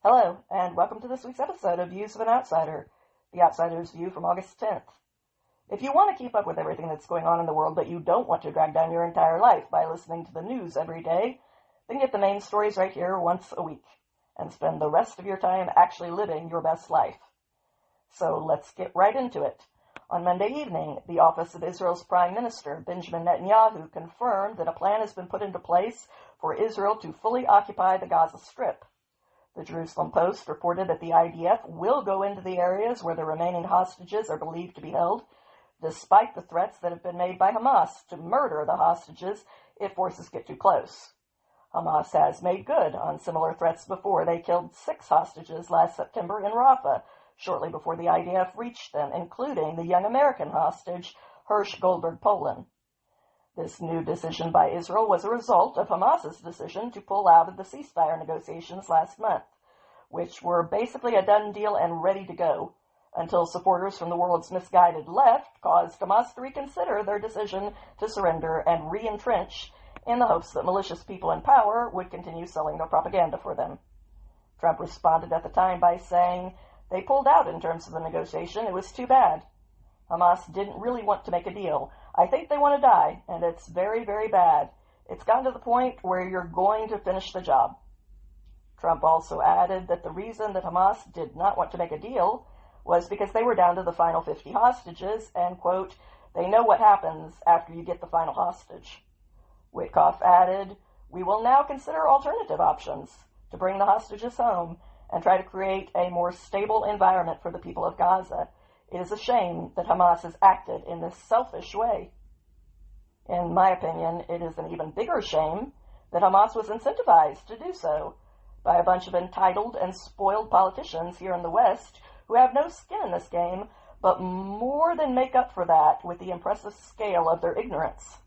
Hello, and welcome to this week's episode of Views of an Outsider, the Outsider's View from August 10th. If you want to keep up with everything that's going on in the world, but you don't want to drag down your entire life by listening to the news every day, then get the main stories right here once a week, and spend the rest of your time actually living your best life. So let's get right into it. On Monday evening, the office of Israel's Prime Minister, Benjamin Netanyahu, confirmed that a plan has been put into place for Israel to fully occupy the Gaza Strip. The Jerusalem Post reported that the IDF will go into the areas where the remaining hostages are believed to be held, despite the threats that have been made by Hamas to murder the hostages if forces get too close. Hamas has made good on similar threats before. They killed 6 hostages last September in Rafah, shortly before the IDF reached them, including the young American hostage, Hirsch Goldberg-Polin. This new decision by Israel was a result of Hamas's decision to pull out of the ceasefire negotiations last month, which were basically a done deal and ready to go, until supporters from the world's misguided left caused Hamas to reconsider their decision to surrender and re-entrench in the hopes that malicious people in power would continue selling their propaganda for them. Trump responded at the time by saying, "They pulled out in terms of the negotiation. It was too bad. Hamas didn't really want to make a deal. I think they want to die, and it's very, very bad. It's gotten to the point where you're going to finish the job." Trump also added that the reason that Hamas did not want to make a deal was because they were down to the final 50 hostages, and, quote, "they know what happens after you get the final hostage." Witkoff added, "We will now consider alternative options to bring the hostages home and try to create a more stable environment for the people of Gaza. It is a shame that Hamas has acted in this selfish way." In my opinion, it is an even bigger shame that Hamas was incentivized to do so by a bunch of entitled and spoiled politicians here in the West who have no skin in this game, but more than make up for that with the impressive scale of their ignorance.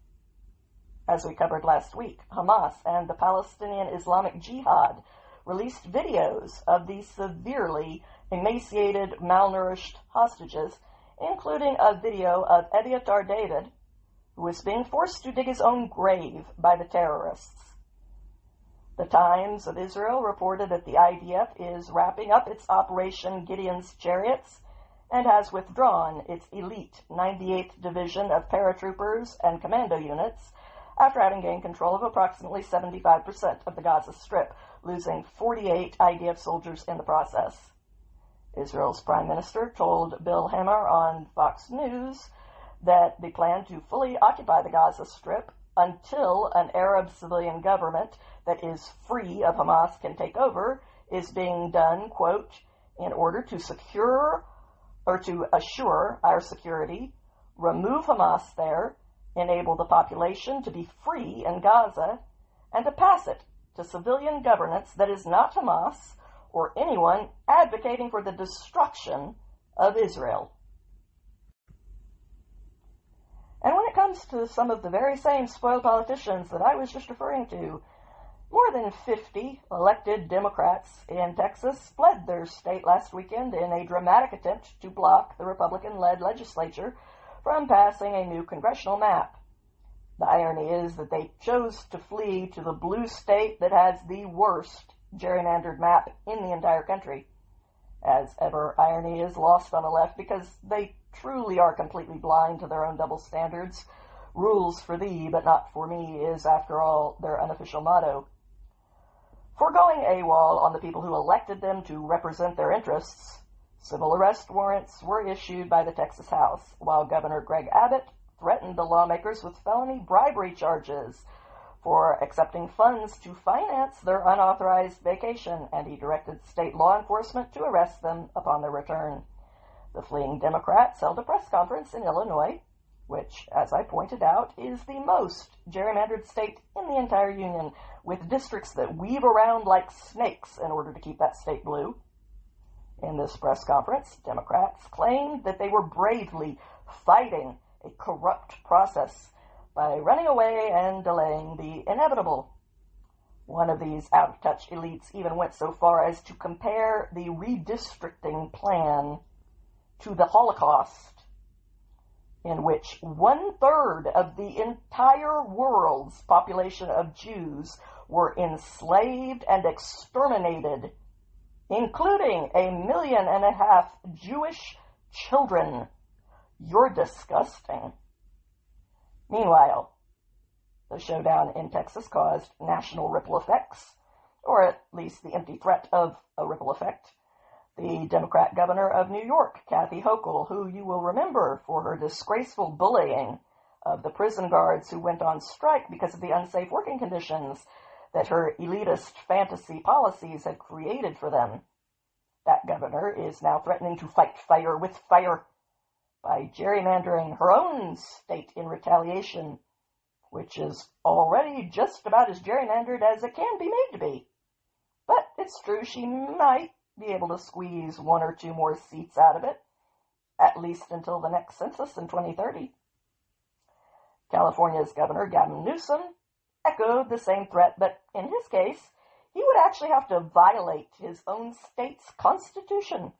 As we covered last week, Hamas and the Palestinian Islamic Jihad released videos of these severely emaciated, malnourished hostages, including a video of Eviatar David, who was being forced to dig his own grave by the terrorists. The Times of Israel reported that the IDF is wrapping up its Operation Gideon's Chariots and has withdrawn its elite 98th Division of paratroopers and commando units after having gained control of approximately 75% of the Gaza Strip, losing 48 IDF soldiers in the process. Israel's Prime Minister told Bill Hemmer on Fox News that the plan to fully occupy the Gaza Strip until an Arab civilian government that is free of Hamas can take over is being done, quote, "in order to secure or to assure our security, remove Hamas there, enable the population to be free in Gaza, and to pass it to civilian governance that is not Hamas or anyone advocating for the destruction of Israel." And when it comes to some of the very same spoiled politicians that I was just referring to, more than 50 elected Democrats in Texas fled their state last weekend in a dramatic attempt to block the Republican-led legislature from passing a new congressional map. The irony is that they chose to flee to the blue state that has the worst gerrymandered map in the entire country. As ever, irony is lost on the left because they truly are completely blind to their own double standards. Rules for thee, but not for me is, after all, their unofficial motto. Foregoing AWOL on the people who elected them to represent their interests, civil arrest warrants were issued by the Texas House, while Governor Greg Abbott threatened the lawmakers with felony bribery charges for accepting funds to finance their unauthorized vacation, and he directed state law enforcement to arrest them upon their return. The fleeing Democrats held a press conference in Illinois, which, as I pointed out, is the most gerrymandered state in the entire union, with districts that weave around like snakes in order to keep that state blue. In this press conference, Democrats claimed that they were bravely fighting a corrupt process by running away and delaying the inevitable. One of these out-of-touch elites even went so far as to compare the redistricting plan to the Holocaust, in which 1/3 of the entire world's population of Jews were enslaved and exterminated including 1.5 million Jewish children. You're disgusting. Meanwhile, the showdown in Texas caused national ripple effects, or at least the empty threat of a ripple effect. The Democrat governor of New York, Kathy Hochul, who you will remember for her disgraceful bullying of the prison guards who went on strike because of the unsafe working conditions that her elitist fantasy policies had created for them. That governor is now threatening to fight fire with fire by gerrymandering her own state in retaliation, which is already just about as gerrymandered as it can be made to be. But it's true she might be able to squeeze 1 or 2 more seats out of it, at least until the next census in 2030. California's Governor Gavin Newsom echoed the same threat, but in his case, he would actually have to violate his own state's constitution,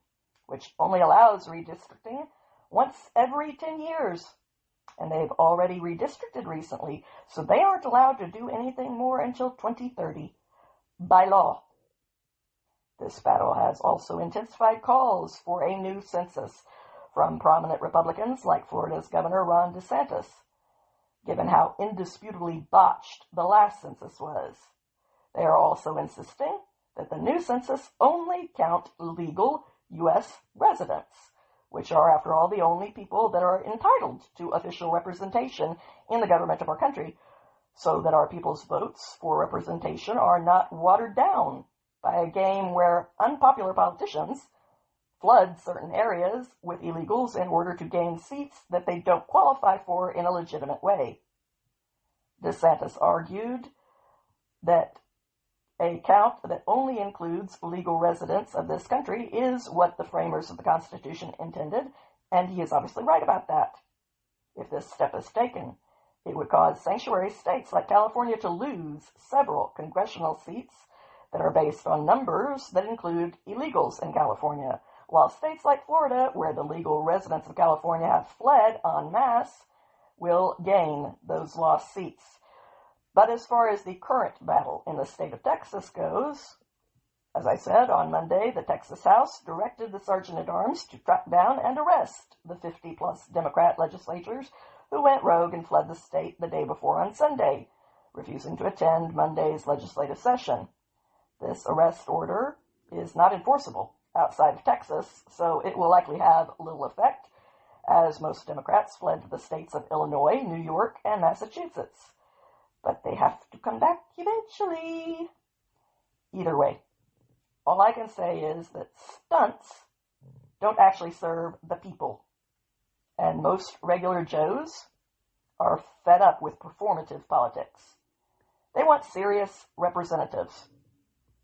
which only allows redistricting once every 10 years. And they've already redistricted recently, so they aren't allowed to do anything more until 2030, by law. This battle has also intensified calls for a new census from prominent Republicans like Florida's Governor Ron DeSantis, given how indisputably botched the last census was. They are also insisting that the new census only count legal U.S. residents, which are, after all, the only people that are entitled to official representation in the government of our country, so that our people's votes for representation are not watered down by a game where unpopular politicians flood certain areas with illegals in order to gain seats that they don't qualify for in a legitimate way. DeSantis argued that a count that only includes legal residents of this country is what the framers of the Constitution intended, and he is obviously right about that. If this step is taken, it would cause sanctuary states like California to lose several congressional seats that are based on numbers that include illegals in California, while states like Florida, where the legal residents of California have fled en masse, will gain those lost seats. But as far as the current battle in the state of Texas goes, as I said, on Monday, the Texas House directed the Sergeant-at-Arms to track down and arrest the 50-plus Democrat legislators who went rogue and fled the state the day before on Sunday, refusing to attend Monday's legislative session. This arrest order is not enforceable outside of Texas, so it will likely have little effect, as most Democrats fled to the states of Illinois, New York, and Massachusetts. But they have to come back eventually. Either way, all I can say is that stunts don't actually serve the people, and most regular Joes are fed up with performative politics. They want serious representatives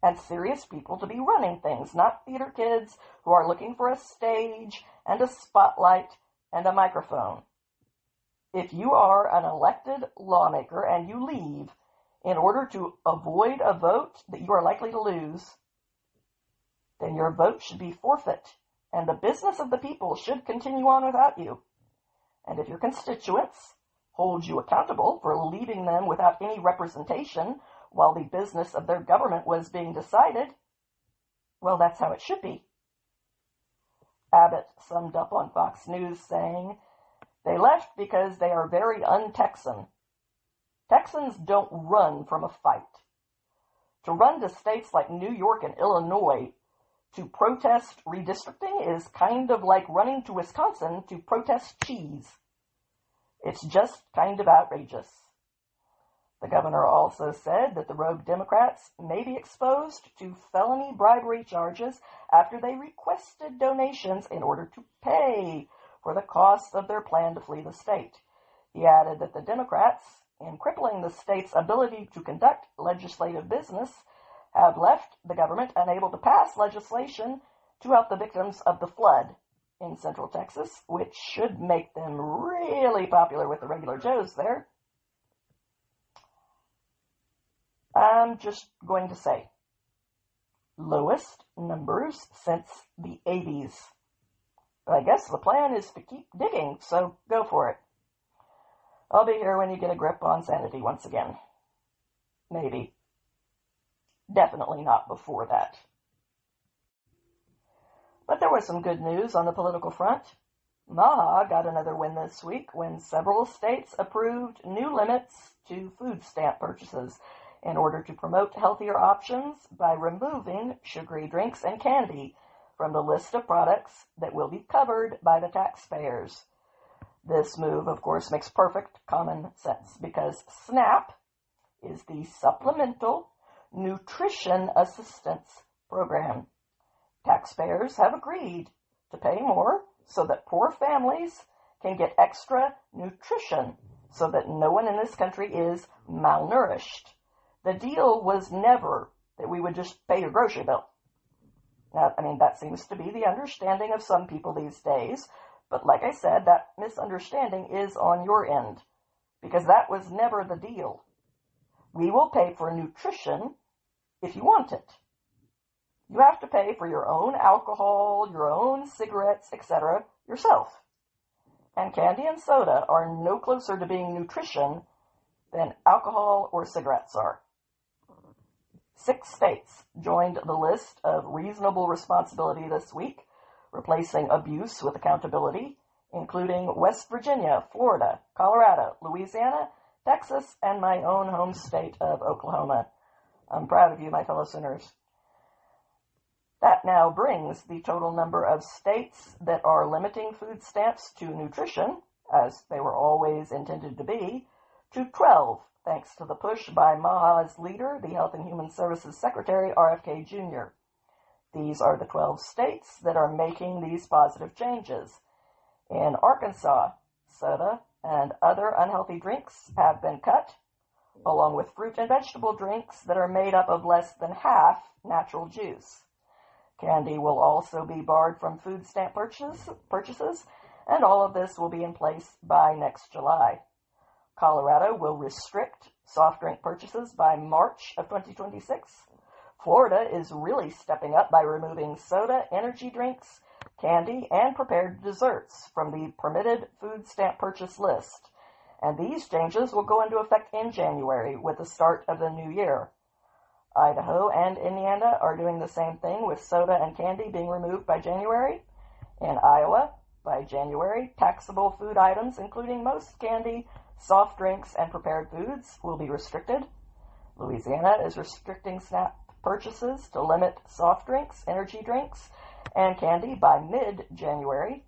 and serious people to be running things, not theater kids who are looking for a stage and a spotlight and a microphone. If you are an elected lawmaker and you leave in order to avoid a vote that you are likely to lose, then your vote should be forfeit, and the business of the people should continue on without you. And if your constituents hold you accountable for leaving them without any representation while the business of their government was being decided, well, that's how it should be. Abbott summed up on Fox News saying, "They left because they are very un-Texan. Texans don't run from a fight. To run to states like New York and Illinois to protest redistricting is kind of like running to Wisconsin to protest cheese. It's just kind of outrageous." The governor also said that the rogue Democrats may be exposed to felony bribery charges after they requested donations in order to pay for the costs of their plan to flee the state. He added that the Democrats, in crippling the state's ability to conduct legislative business, have left the government unable to pass legislation to help the victims of the flood in Central Texas, which should make them really popular with the regular Joes there. I'm just going to say, lowest numbers since the 80s. But I guess the plan is to keep digging, so go for it. I'll be here when you get a grip on sanity once again. Maybe. Definitely not before that. But there was some good news on the political front. MAHA got another win this week when several states approved new limits to food stamp purchases in order to promote healthier options by removing sugary drinks and candy from the list of products that will be covered by the taxpayers. This move, of course, makes perfect common sense because SNAP is the Supplemental Nutrition Assistance Program. Taxpayers have agreed to pay more so that poor families can get extra nutrition so that no one in this country is malnourished. The deal was never that we would just pay your grocery bill. Now, that seems to be the understanding of some people these days, but like I said, that misunderstanding is on your end, because that was never the deal. We will pay for nutrition if you want it. You have to pay for your own alcohol, your own cigarettes, etc. yourself. And candy and soda are no closer to being nutrition than alcohol or cigarettes are. 6 states joined the list of reasonable responsibility this week, replacing abuse with accountability, including West Virginia, Florida, Colorado, Louisiana, Texas, and my own home state of Oklahoma. I'm proud of you, my fellow sinners. That now brings the total number of states that are limiting food stamps to nutrition, as they were always intended to be, to 12, thanks to the push by MAHA's leader, the Health and Human Services Secretary, RFK Jr. These are the 12 states that are making these positive changes. In Arkansas, soda and other unhealthy drinks have been cut, along with fruit and vegetable drinks that are made up of less than half natural juice. Candy will also be barred from food stamp purchases, and all of this will be in place by next July. Colorado will restrict soft drink purchases by March of 2026. Florida is really stepping up by removing soda, energy drinks, candy, and prepared desserts from the permitted food stamp purchase list. And these changes will go into effect in January with the start of the new year. Idaho and Indiana are doing the same thing with soda and candy being removed by January. In Iowa, by January, taxable food items, including most candy, soft drinks, and prepared foods, will be restricted. Louisiana is restricting SNAP purchases to limit soft drinks, energy drinks, and candy by mid-January.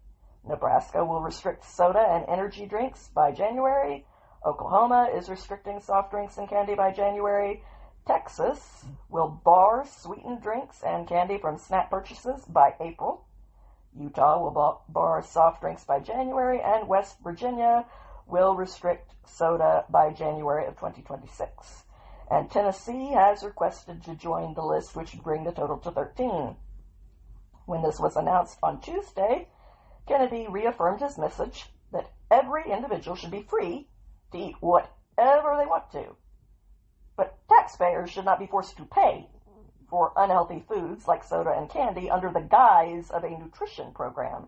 Nebraska will restrict soda and energy drinks by January. Oklahoma is restricting soft drinks and candy by January. Texas will bar sweetened drinks and candy from SNAP purchases by April. Utah will bar soft drinks by January, and West Virginia will restrict soda by January of 2026. And Tennessee has requested to join the list, which would bring the total to 13. When this was announced on Tuesday, Kennedy reaffirmed his message that every individual should be free to eat whatever they want to. But taxpayers should not be forced to pay for unhealthy foods like soda and candy under the guise of a nutrition program,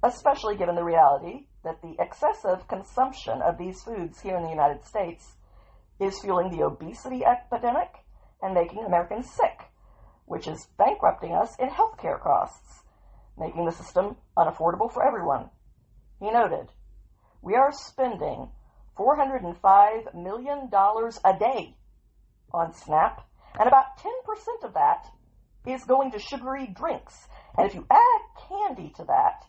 especially given the reality that the excessive consumption of these foods here in the United States is fueling the obesity epidemic and making Americans sick, which is bankrupting us in healthcare costs, making the system unaffordable for everyone. He noted, "We are spending $405 million a day on SNAP, and about 10% of that is going to sugary drinks. And if you add candy to that,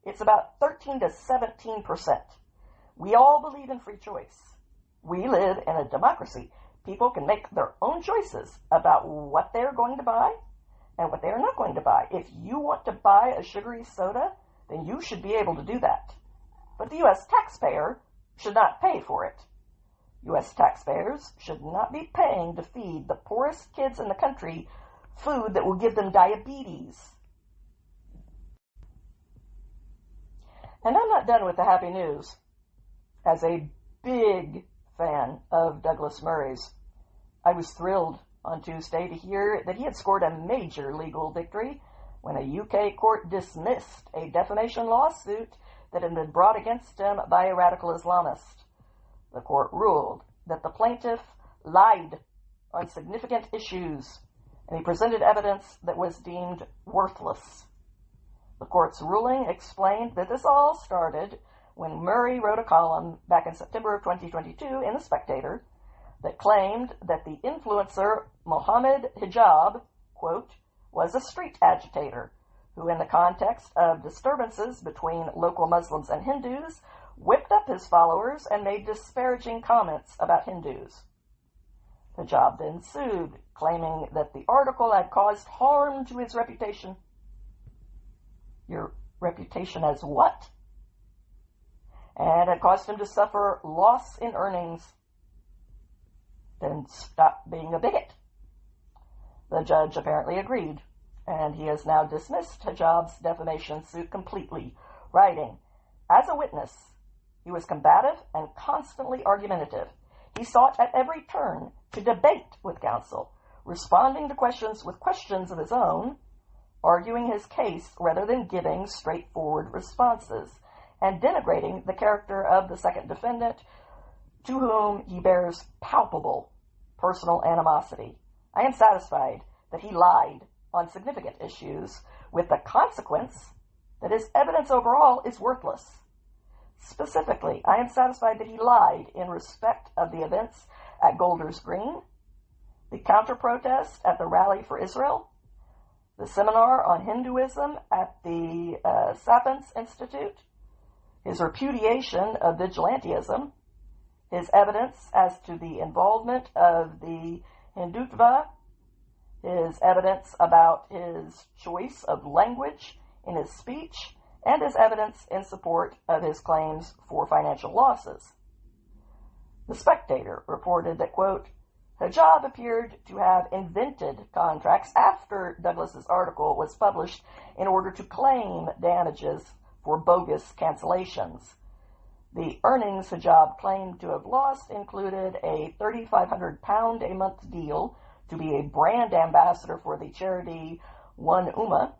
it's about 13 to 17%. We all believe in free choice. We live in a democracy. People can make their own choices about what they're going to buy and what they're not going to buy. If you want to buy a sugary soda, then you should be able to do that. But the U.S. taxpayer should not pay for it. U.S. taxpayers should not be paying to feed the poorest kids in the country food that will give them diabetes." And I'm not done with the happy news. As a big fan of Douglas Murray's, I was thrilled on Tuesday to hear that he had scored a major legal victory when a UK court dismissed a defamation lawsuit that had been brought against him by a radical Islamist. The court ruled that the plaintiff lied on significant issues, and he presented evidence that was deemed worthless. The court's ruling explained that this all started when Murray wrote a column back in September of 2022 in The Spectator that claimed that the influencer Mohammed Hijab, quote, was a street agitator who, in the context of disturbances between local Muslims and Hindus, whipped up his followers and made disparaging comments about Hindus. Hijab then sued, claiming that the article had caused harm to his reputation. Your reputation as what? And had caused him to suffer loss in earnings. Then stop being a bigot. The judge apparently agreed, and he has now dismissed Hijab's defamation suit completely, writing, as a witness, he was combative and constantly argumentative. He sought at every turn to debate with counsel, responding to questions with questions of his own, arguing his case rather than giving straightforward responses, and denigrating the character of the second defendant, to whom he bears palpable personal animosity. I am satisfied that he lied on significant issues, with the consequence that his evidence overall is worthless. Specifically, I am satisfied that he lied in respect of the events at Golders Green, the counter-protest at the Rally for Israel, the seminar on Hinduism at the Sapiens Institute, his repudiation of vigilantism, his evidence as to the involvement of the Hindutva, his evidence about his choice of language in his speech, and his evidence in support of his claims for financial losses. The Spectator reported that, quote, Hijab appeared to have invented contracts after Douglas's article was published in order to claim damages for bogus cancellations. The earnings Hijab claimed to have lost included a £3,500 a month deal to be a brand ambassador for the charity One Ummah,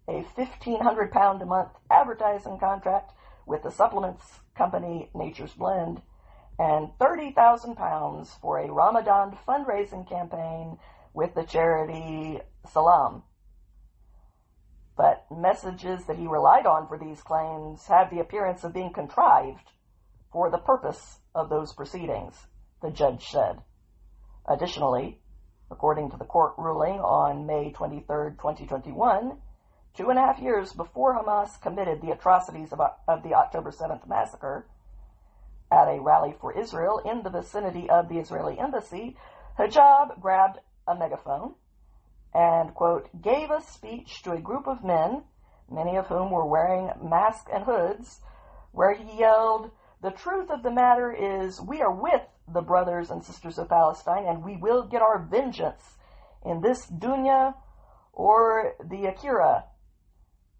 a £1,500 a month advertising contract with the supplements company Nature's Blend, and £30,000 for a Ramadan fundraising campaign with the charity Salam. But messages that he relied on for these claims had the appearance of being contrived for the purpose of those proceedings, the judge said. Additionally, according to the court ruling on May 23, 2021, 2.5 years before Hamas committed the atrocities of the October 7th massacre, at a rally for Israel in the vicinity of the Israeli embassy, Hijab grabbed a megaphone and, quote, gave a speech to a group of men, many of whom were wearing masks and hoods, where he yelled, the truth of the matter is we are with the brothers and sisters of Palestine, and we will get our vengeance in this dunya or the Akira.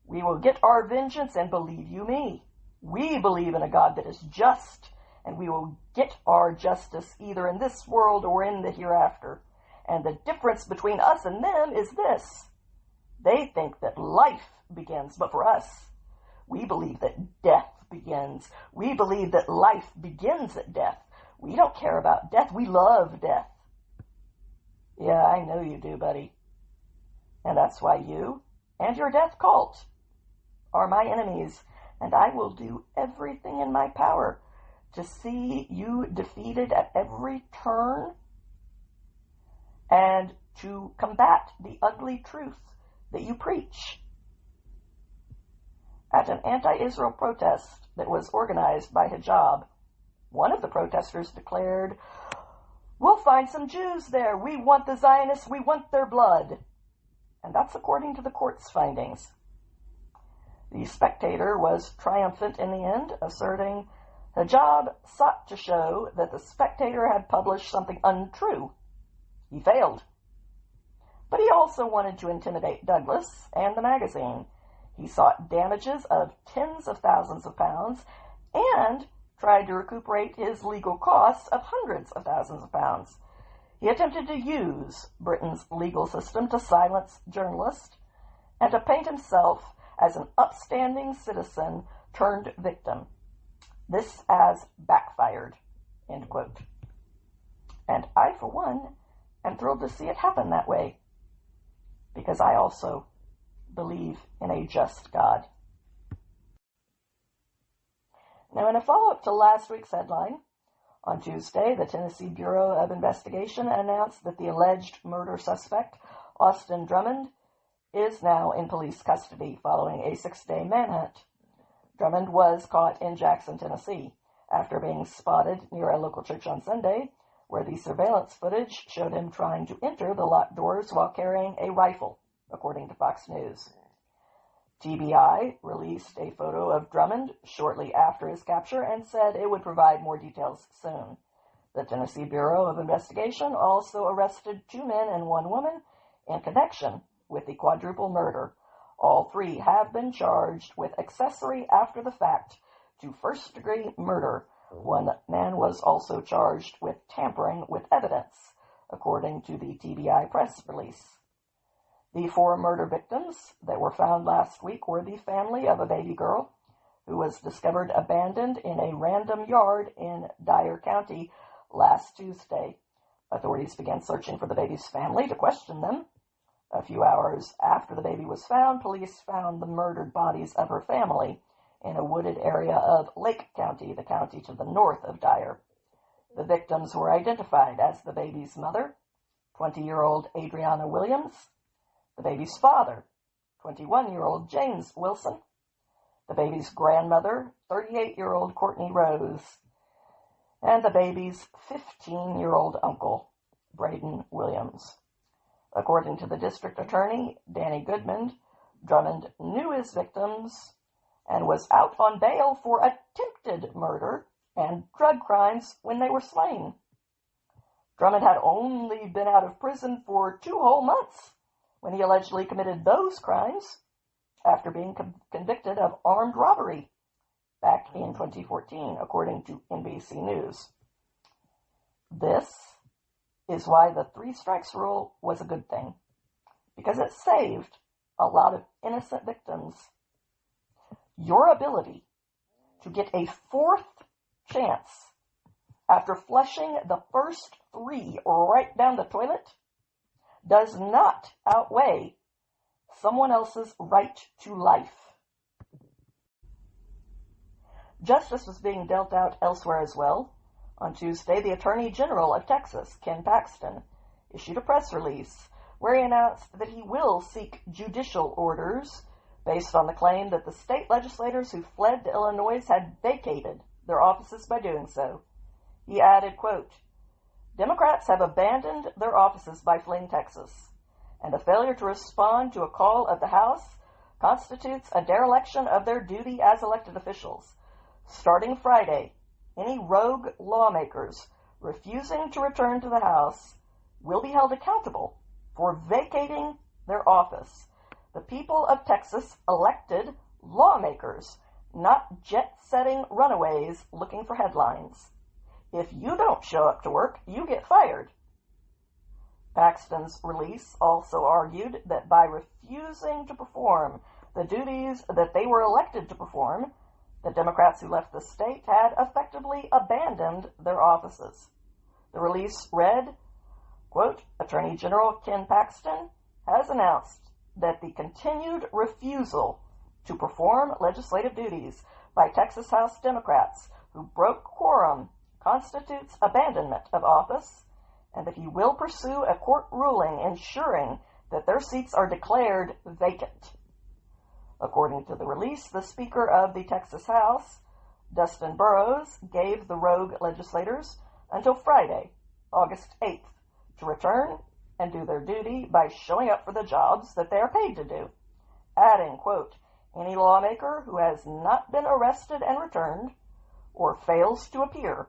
We will get our vengeance, and believe you me, we believe in a God that is just, and we will get our justice either in this world or in the hereafter. And the difference between us and them is this. They think that life begins, but for us, we believe that death begins. We believe that life begins at death. We don't care about death. We love death. Yeah, I know you do, buddy. And that's why you and your death cult are my enemies, and I will do everything in my power to see you defeated at every turn and to combat the ugly truth that you preach. At an anti-Israel protest that was organized by Hijab, one of the protesters declared, we'll find some Jews there. We want the Zionists. We want their blood. And that's according to the court's findings. The Spectator was triumphant in the end, asserting Hijab sought to show that the Spectator had published something untrue. He failed. But he also wanted to intimidate Douglas and the magazine. He sought damages of tens of thousands of pounds and tried to recuperate his legal costs of hundreds of thousands of pounds. He attempted to use Britain's legal system to silence journalists and to paint himself as an upstanding citizen turned victim. This has backfired, end quote. And I, for one, am thrilled to see it happen that way, because I also believe in a just God. Now, in a follow-up to last week's headline, on Tuesday, the Tennessee Bureau of Investigation announced that the alleged murder suspect, Austin Drummond, is now in police custody following a 6-day manhunt. Drummond was caught in Jackson, Tennessee, after being spotted near a local church on Sunday, where the surveillance footage showed him trying to enter the locked doors while carrying a rifle, according to Fox News. TBI released a photo of Drummond shortly after his capture and said it would provide more details soon. The Tennessee Bureau of Investigation also arrested 2 men and 1 woman in connection with the quadruple murder. All 3 have been charged with accessory after the fact to first-degree murder. 1 man was also charged with tampering with evidence, according to the TBI press release. The 4 murder victims that were found last week were the family of a baby girl who was discovered abandoned in a random yard in Dyer County last Tuesday. Authorities began searching for the baby's family to question them. A few hours after the baby was found, police found the murdered bodies of her family in a wooded area of Lake County, the county to the north of Dyer. The victims were identified as the baby's mother, 20-year-old Adriana Williams, the baby's father, 21-year-old James Wilson, the baby's grandmother, 38-year-old Courtney Rose, and the baby's 15-year-old uncle, Braden Williams. According to the district attorney, Danny Goodman, Drummond knew his victims and was out on bail for attempted murder and drug crimes when they were slain. Drummond had only been out of prison for 2 whole months when he allegedly committed those crimes after being convicted of armed robbery back in 2014, according to NBC News. This is why the 3 strikes rule was a good thing, because it saved a lot of innocent victims. Your ability to get a 4th chance after flushing the first 3 right down the toilet does not outweigh someone else's right to life. Justice was being dealt out elsewhere as well. On Tuesday, the Attorney General of Texas, Ken Paxton, issued a press release where he announced that he will seek judicial orders based on the claim that the state legislators who fled to Illinois had vacated their offices by doing so. He added, quote, "Democrats have abandoned their offices by fleeing Texas, and the failure to respond to a call of the House constitutes a dereliction of their duty as elected officials. Starting Friday, any rogue lawmakers refusing to return to the House will be held accountable for vacating their office. The people of Texas elected lawmakers, not jet-setting runaways looking for headlines. If you don't show up to work, you get fired." Paxton's release also argued that by refusing to perform the duties that they were elected to perform, the Democrats who left the state had effectively abandoned their offices. The release read, quote, "Attorney General Ken Paxton has announced that the continued refusal to perform legislative duties by Texas House Democrats who broke quorum constitutes abandonment of office, and that he will pursue a court ruling ensuring that their seats are declared vacant." According to the release, the Speaker of the Texas House, Dustin Burrows, gave the rogue legislators until Friday, August 8th, to return and do their duty by showing up for the jobs that they are paid to do, adding, quote, "Any lawmaker who has not been arrested and returned or fails to appear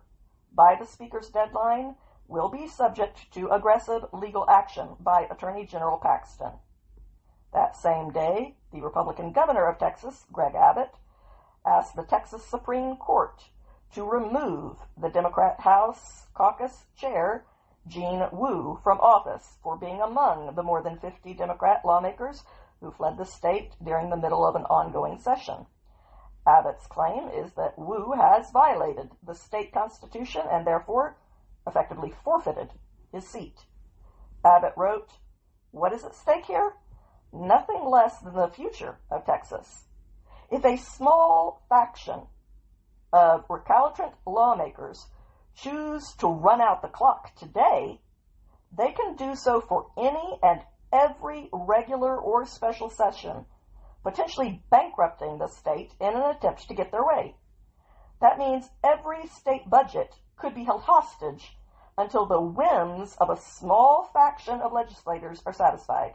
by the Speaker's deadline will be subject to aggressive legal action by Attorney General Paxton." That same day, the Republican governor of Texas, Greg Abbott, asked the Texas Supreme Court to remove the Democrat House Caucus Chair, Jean Wu, from office for being among the more than 50 Democrat lawmakers who fled the state during the middle of an ongoing session. Abbott's claim is that Wu has violated the state constitution and therefore effectively forfeited his seat. Abbott wrote, "What is at stake here? nothing less than the future of Texas. If a small faction of recalcitrant lawmakers choose to run out the clock today, they can do so for any and every regular or special session, potentially bankrupting the state in an attempt to get their way. That means every state budget could be held hostage until the whims of a small faction of legislators are satisfied.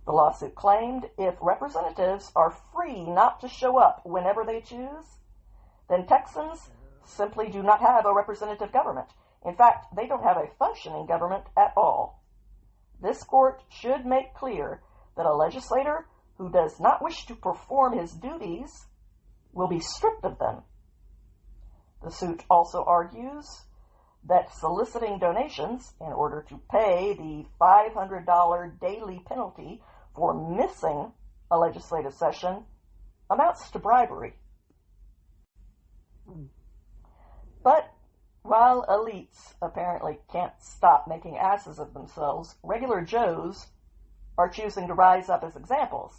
The lawsuit claimed if representatives are free not to show up whenever they choose, then Texans simply do not have a representative government. In fact, they don't have a functioning government at all. This court should make clear that a legislator who does not wish to perform his duties will be stripped of them. The suit also argues that soliciting donations in order to pay the $500 daily penalty for missing a legislative session amounts to bribery. But while elites apparently can't stop making asses of themselves, regular Joes are choosing to rise up as examples.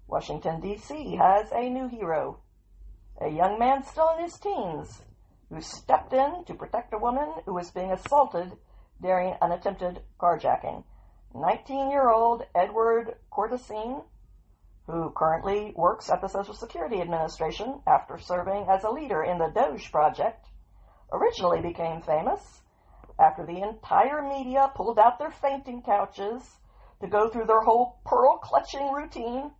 Washington, D.C. has a new hero, a young man still in his teens who stepped in to protect a woman who was being assaulted during an attempted carjacking. 19-year-old Edward Cortesine, who currently works at the Social Security Administration after serving as a leader in the DOGE project, originally became famous after the entire media pulled out their fainting couches to go through their whole pearl-clutching routine,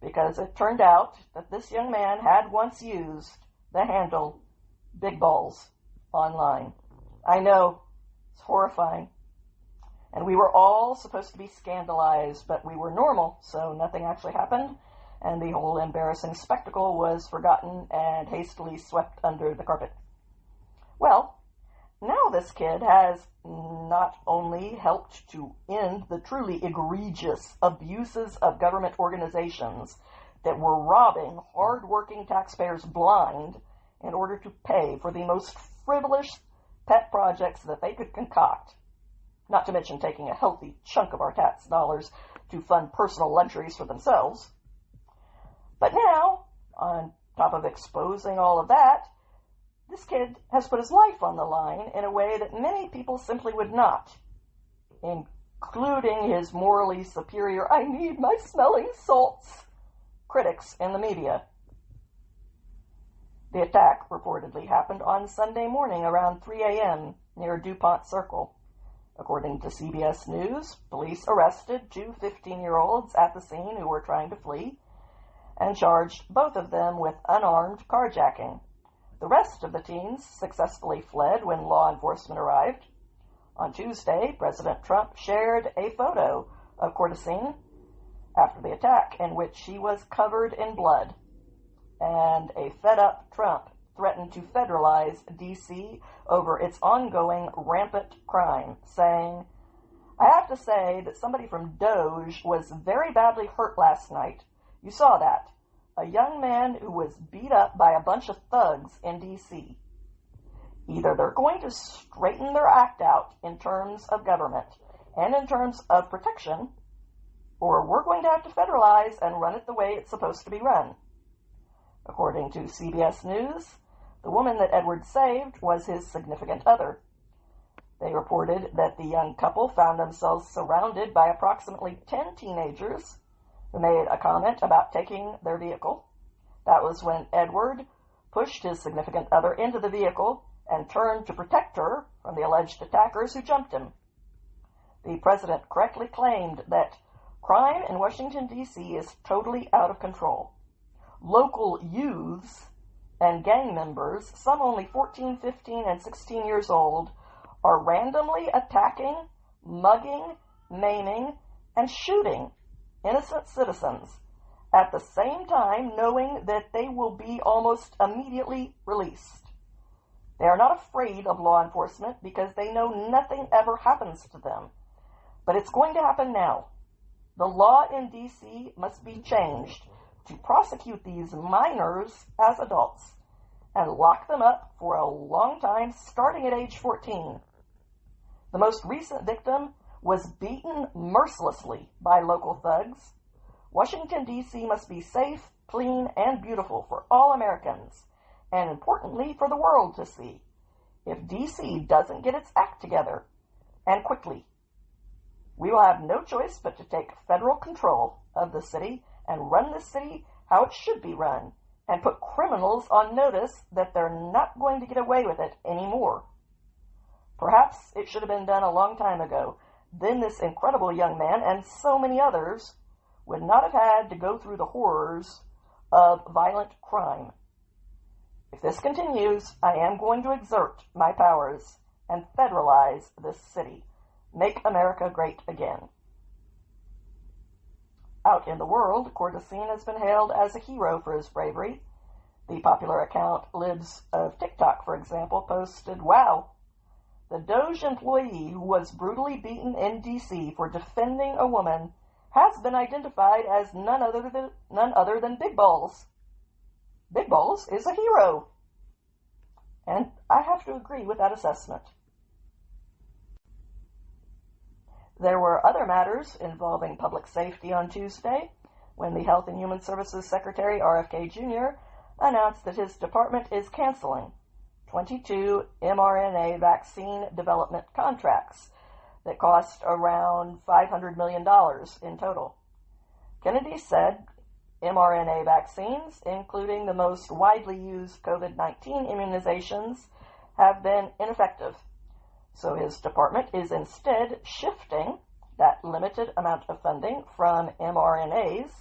because it turned out that this young man had once used the handle Big Balls online. I know, it's horrifying. And we were all supposed to be scandalized, but we were normal, so nothing actually happened, and the whole embarrassing spectacle was forgotten and hastily swept under the carpet. Well, now this kid has not only helped to end the truly egregious abuses of government organizations that were robbing hard-working taxpayers blind in order to pay for the most frivolous pet projects that they could concoct, not to mention taking a healthy chunk of our tax dollars to fund personal luxuries for themselves. But now, on top of exposing all of that, this kid has put his life on the line in a way that many people simply would not, including his morally superior, I need my smelling salts, critics in the media. The attack reportedly happened on Sunday morning around 3 a.m. near DuPont Circle. According to CBS News, police arrested two 15-year-olds at the scene who were trying to flee and charged both of them with unarmed carjacking. The rest of the teens successfully fled when law enforcement arrived. On Tuesday, President Trump shared a photo of Cortesine after the attack in which she was covered in blood, and a fed-up Trump threatened to federalize D.C. over its ongoing rampant crime, saying, I have to say that somebody from DOGE was very badly hurt last night. You saw that. A young man who was beat up by a bunch of thugs in D.C. Either they're going to straighten their act out in terms of government and in terms of protection, or we're going to have to federalize and run it the way it's supposed to be run. According to CBS News, the woman that Edward saved was his significant other. They reported that the young couple found themselves surrounded by approximately 10 teenagers who made a comment about taking their vehicle. That was when Edward pushed his significant other into the vehicle and turned to protect her from the alleged attackers who jumped him. The president correctly claimed that crime in Washington, D.C. is totally out of control. Local youths and gang members, some only 14, 15, and 16 years old, are randomly attacking, mugging, maiming, and shooting innocent citizens, at the same time knowing that they will be almost immediately released. They are not afraid of law enforcement because they know nothing ever happens to them. But it's going to happen now. The law in D.C. must be changed to prosecute these minors as adults and lock them up for a long time, starting at age 14. The most recent victim was beaten mercilessly by local thugs, Washington, D.C. must be safe, clean, and beautiful for all Americans, and importantly for the world to see. If D.C. doesn't get its act together, and quickly, we will have no choice but to take federal control of the city and run the city how it should be run, and put criminals on notice that they're not going to get away with it anymore. Perhaps it should have been done a long time ago. Then this incredible young man and so many others would not have had to go through the horrors of violent crime. If this continues, I am going to exert my powers and federalize this city. Make America great again. Out in the world, Cortesine has been hailed as a hero for his bravery. The popular account Libs of TikTok, for example, posted, "Wow, the DOGE employee who was brutally beaten in D.C. for defending a woman has been identified as none other than Big Balls. Big Balls is a hero." And I have to agree with that assessment. There were other matters involving public safety on Tuesday when the Health and Human Services Secretary, RFK Jr., announced that his department is canceling 22 mRNA vaccine development contracts that cost around $500 million in total. Kennedy said mRNA vaccines, including the most widely used COVID-19 immunizations, have been ineffective. So his department is instead shifting that limited amount of funding from mRNAs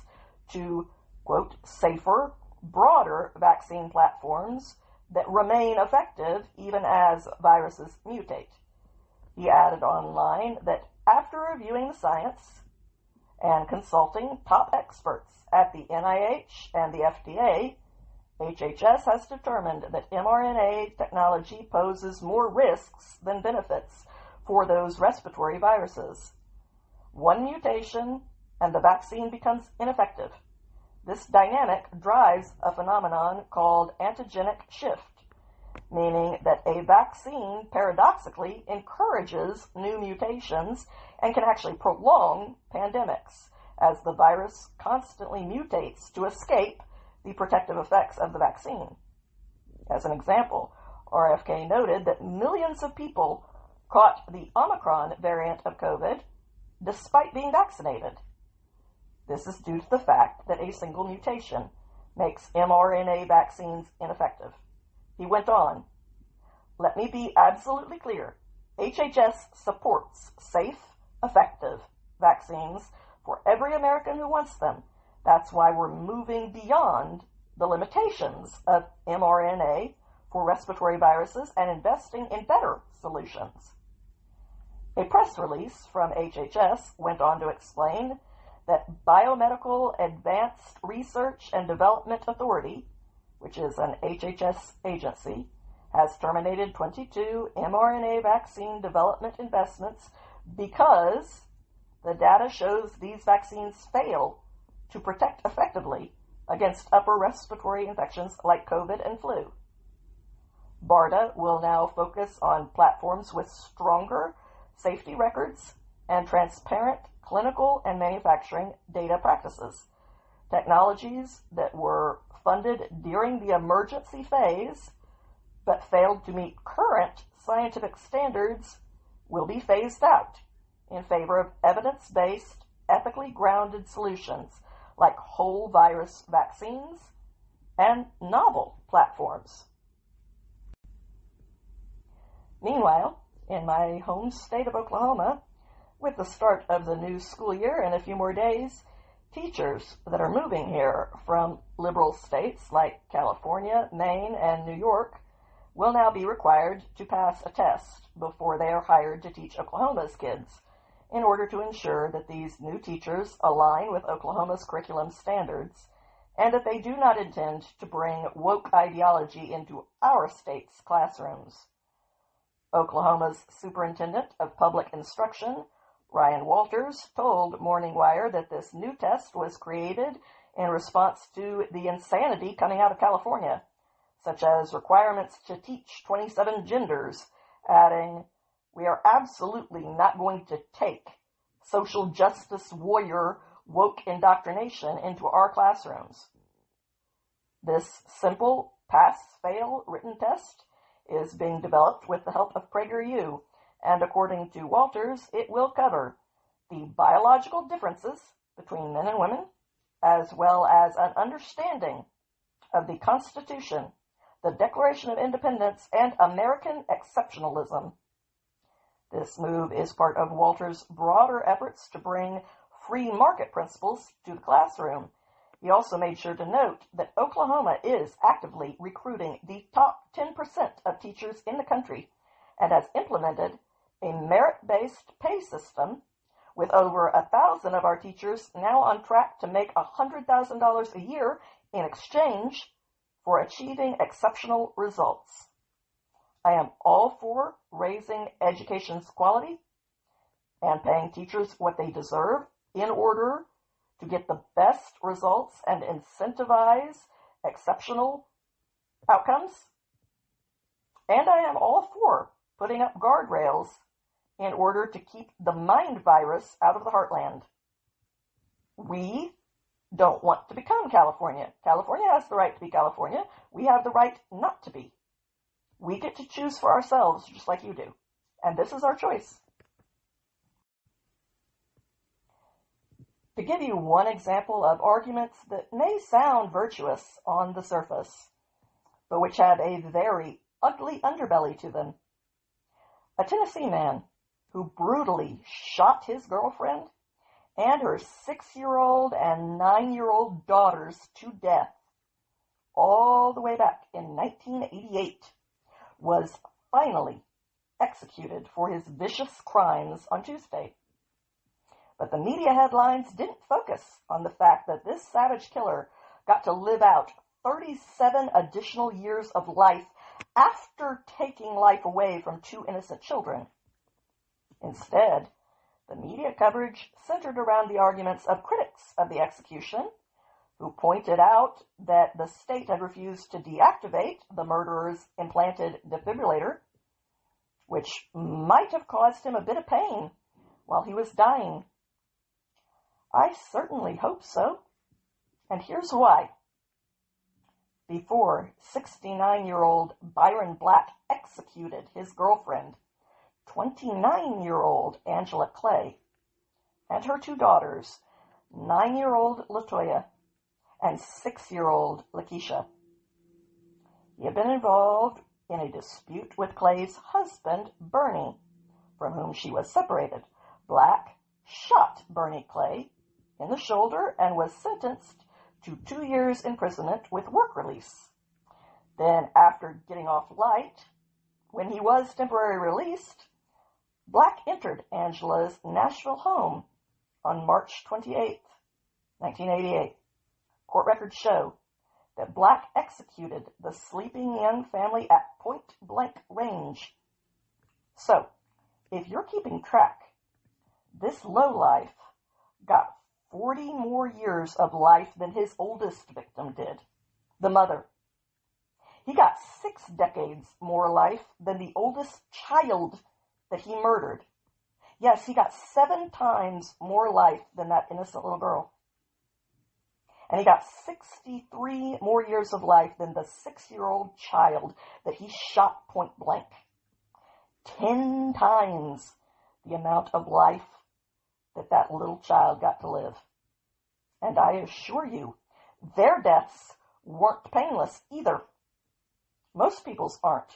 to, quote, safer, broader vaccine platforms that remain effective even as viruses mutate. He added online that after reviewing the science and consulting top experts at the NIH and the FDA, HHS has determined that mRNA technology poses more risks than benefits for those respiratory viruses. One mutation and the vaccine becomes ineffective. This dynamic drives a phenomenon called antigenic shift, meaning that a vaccine paradoxically encourages new mutations and can actually prolong pandemics as the virus constantly mutates to escape the protective effects of the vaccine. As an example, RFK noted that millions of people caught the Omicron variant of COVID despite being vaccinated. This is due to the fact that a single mutation makes mRNA vaccines ineffective. He went on, "Let me be absolutely clear. HHS supports safe, effective vaccines for every American who wants them. That's why we're moving beyond the limitations of mRNA for respiratory viruses and investing in better solutions." A press release from HHS went on to explain that Biomedical Advanced Research and Development Authority, which is an HHS agency, has terminated 22 mRNA vaccine development investments because the data shows these vaccines fail to protect effectively against upper respiratory infections like COVID and flu. BARDA will now focus on platforms with stronger safety records and transparent clinical and manufacturing data practices. Technologies that were funded during the emergency phase but failed to meet current scientific standards will be phased out in favor of evidence-based, ethically grounded solutions like whole virus vaccines and novel platforms. Meanwhile, in my home state of Oklahoma, with the start of the new school year in a few more days, teachers that are moving here from liberal states like California, Maine, and New York will now be required to pass a test before they are hired to teach Oklahoma's kids in order to ensure that these new teachers align with Oklahoma's curriculum standards and that they do not intend to bring woke ideology into our state's classrooms. Oklahoma's Superintendent of Public Instruction, Ryan Walters, told Morning Wire that this new test was created in response to the insanity coming out of California, such as requirements to teach 27 genders, adding, We are absolutely not going to take social justice warrior woke indoctrination into our classrooms. This simple pass-fail written test is being developed with the help of PragerU, and according to Walters, it will cover the biological differences between men and women, as well as an understanding of the Constitution, the Declaration of Independence, and American exceptionalism. This move is part of Walters' broader efforts to bring free market principles to the classroom. He also made sure to note that Oklahoma is actively recruiting the top 10% of teachers in the country and has implemented a merit-based pay system with over 1,000 of our teachers now on track to make $100,000 a year in exchange for achieving exceptional results. I am all for raising education's quality and paying teachers what they deserve in order to get the best results and incentivize exceptional outcomes. And I am all for putting up guardrails in order to keep the mind virus out of the heartland. We don't want to become California. California has the right to be California. We have the right not to be. We get to choose for ourselves just like you do. And this is our choice. To give you one example of arguments that may sound virtuous on the surface, but which have a very ugly underbelly to them. A Tennessee man who brutally shot his girlfriend and her 6-year-old and 9-year-old daughters to death all the way back in 1988 was finally executed for his vicious crimes on Tuesday. But the media headlines didn't focus on the fact that this savage killer got to live out 37 additional years of life after taking life away from 2 innocent children. Instead, the media coverage centered around the arguments of critics of the execution, who pointed out that the state had refused to deactivate the murderer's implanted defibrillator, which might have caused him a bit of pain while he was dying. I certainly hope so, and here's why. Before 69-year-old Byron Black executed his girlfriend, 29-year-old Angela Clay, and her 2 daughters, 9-year-old Latoya and 6-year-old Lakeisha. He had been involved in a dispute with Clay's husband, Bernie, from whom she was separated. Black shot Bernie Clay in the shoulder and was sentenced to 2 years imprisonment with work release. Then, after getting off light, when he was temporarily released, Black entered Angela's Nashville home on March 28, 1988. Court records show that Black executed the sleeping young family at point-blank range. So, if you're keeping track, this lowlife got 40 more years of life than his oldest victim did, the mother. He got 6 decades more life than the oldest child that he murdered. Yes, he got 7 times more life than that innocent little girl. And he got 63 more years of life than the 6-year-old child that he shot point blank. 10 times the amount of life that little child got to live. And I assure you, their deaths weren't painless either. Most people's aren't.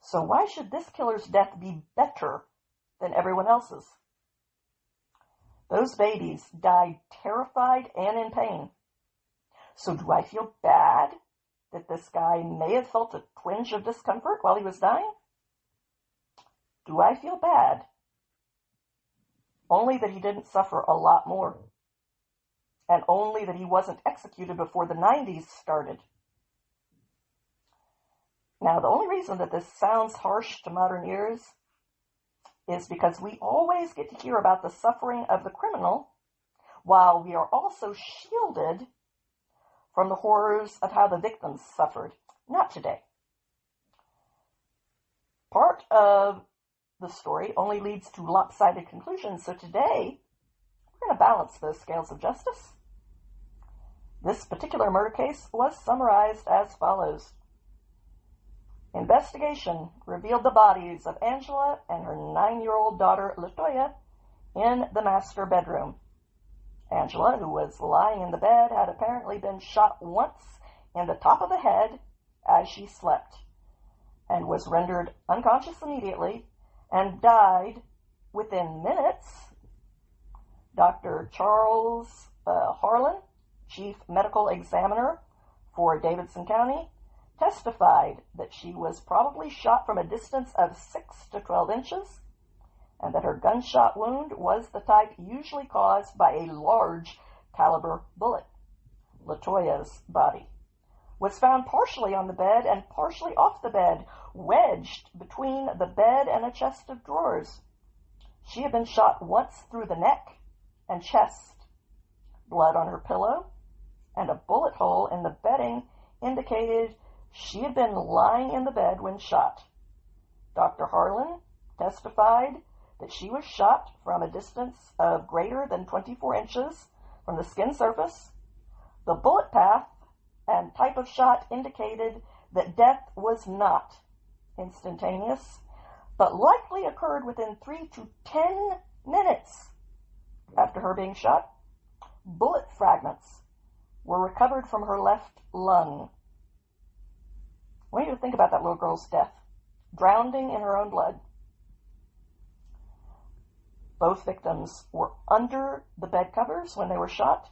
So why should this killer's death be better than everyone else's? Those babies died terrified and in pain. So do I feel bad that this guy may have felt a twinge of discomfort while he was dying? Do I feel bad? Only that he didn't suffer a lot more. And only that he wasn't executed before the 90s started. Now, the only reason that this sounds harsh to modern ears is because we always get to hear about the suffering of the criminal while we are also shielded from the horrors of how the victims suffered. Not today. Part of the story only leads to lopsided conclusions, so today we're going to balance those scales of justice. This particular murder case was summarized as follows. Investigation revealed the bodies of Angela and her 9-year-old daughter, Latoya, in the master bedroom. Angela, who was lying in the bed, had apparently been shot once in the top of the head as she slept and was rendered unconscious immediately and died within minutes. Dr. Charles Harlan, Chief Medical Examiner for Davidson County, testified that she was probably shot from a distance of 6 to 12 inches and that her gunshot wound was the type usually caused by a large caliber bullet. Latoya's body was found partially on the bed and partially off the bed, wedged between the bed and a chest of drawers. She had been shot once through the neck and chest. Blood on her pillow and a bullet hole in the bedding indicated she had been lying in the bed when shot. Dr. Harlan testified that she was shot from a distance of greater than 24 inches from the skin surface. The bullet path and type of shot indicated that death was not instantaneous, but likely occurred within 3 to 10 minutes after her being shot. Bullet fragments were recovered from her left lung. I want you to think about that little girl's death, drowning in her own blood. Both victims were under the bed covers when they were shot.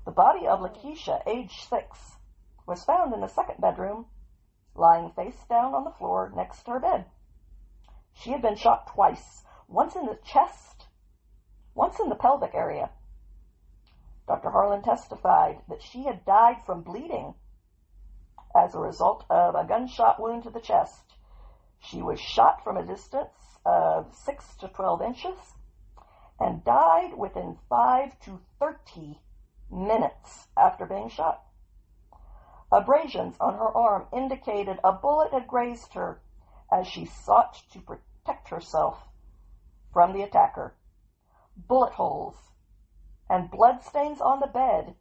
The body of Lakeisha, age 6, was found in the second bedroom, lying face down on the floor next to her bed. She had been shot twice, once in the chest, once in the pelvic area. Dr. Harlan testified that she had died from bleeding as a result of a gunshot wound to the chest. She was shot from a distance of 6 to 12 inches and died within 5 to 30 minutes after being shot. Abrasions on her arm indicated a bullet had grazed her as she sought to protect herself from the attacker. Bullet holes and bloodstains on the bed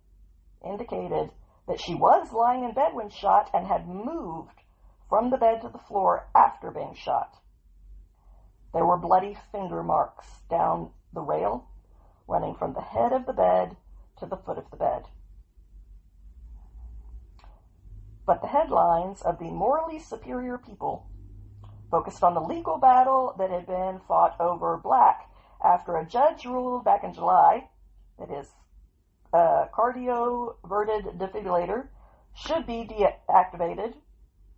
indicated that she was lying in bed when shot and had moved from the bed to the floor after being shot. There were bloody finger marks down the rail, running from the head of the bed to the foot of the bed. But the headlines of the morally superior people focused on the legal battle that had been fought over black after a judge ruled back in July that his cardioverted defibrillator should be deactivated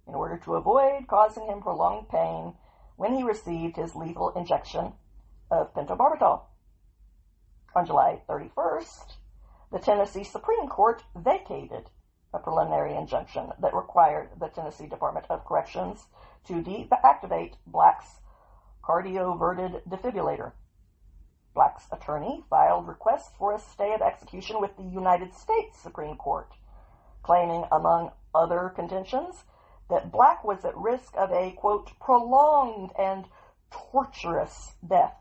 in order to avoid causing him prolonged pain when he received his lethal injection of pentobarbital. On July 31st, the Tennessee Supreme Court vacated a preliminary injunction that required the Tennessee Department of Corrections to deactivate Black's cardioverted defibrillator. Black's attorney filed requests for a stay of execution with the United States Supreme Court, claiming, among other contentions, that Black was at risk of a, quote, prolonged and torturous death.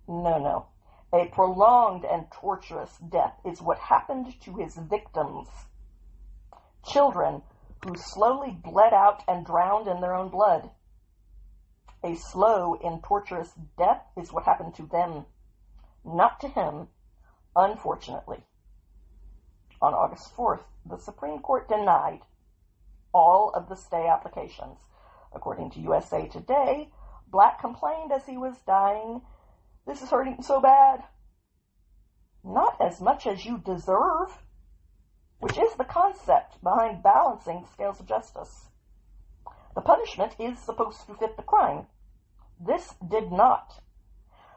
No. A prolonged and torturous death is what happened to his victims. Children who slowly bled out and drowned in their own blood. A slow and torturous death is what happened to them, not to him, unfortunately. On August 4th, the Supreme Court denied all of the stay applications. According to USA Today, Black complained as he was dying, "This is hurting so bad." Not as much as you deserve, which is the concept behind balancing scales of justice. The punishment is supposed to fit the crime. This did not.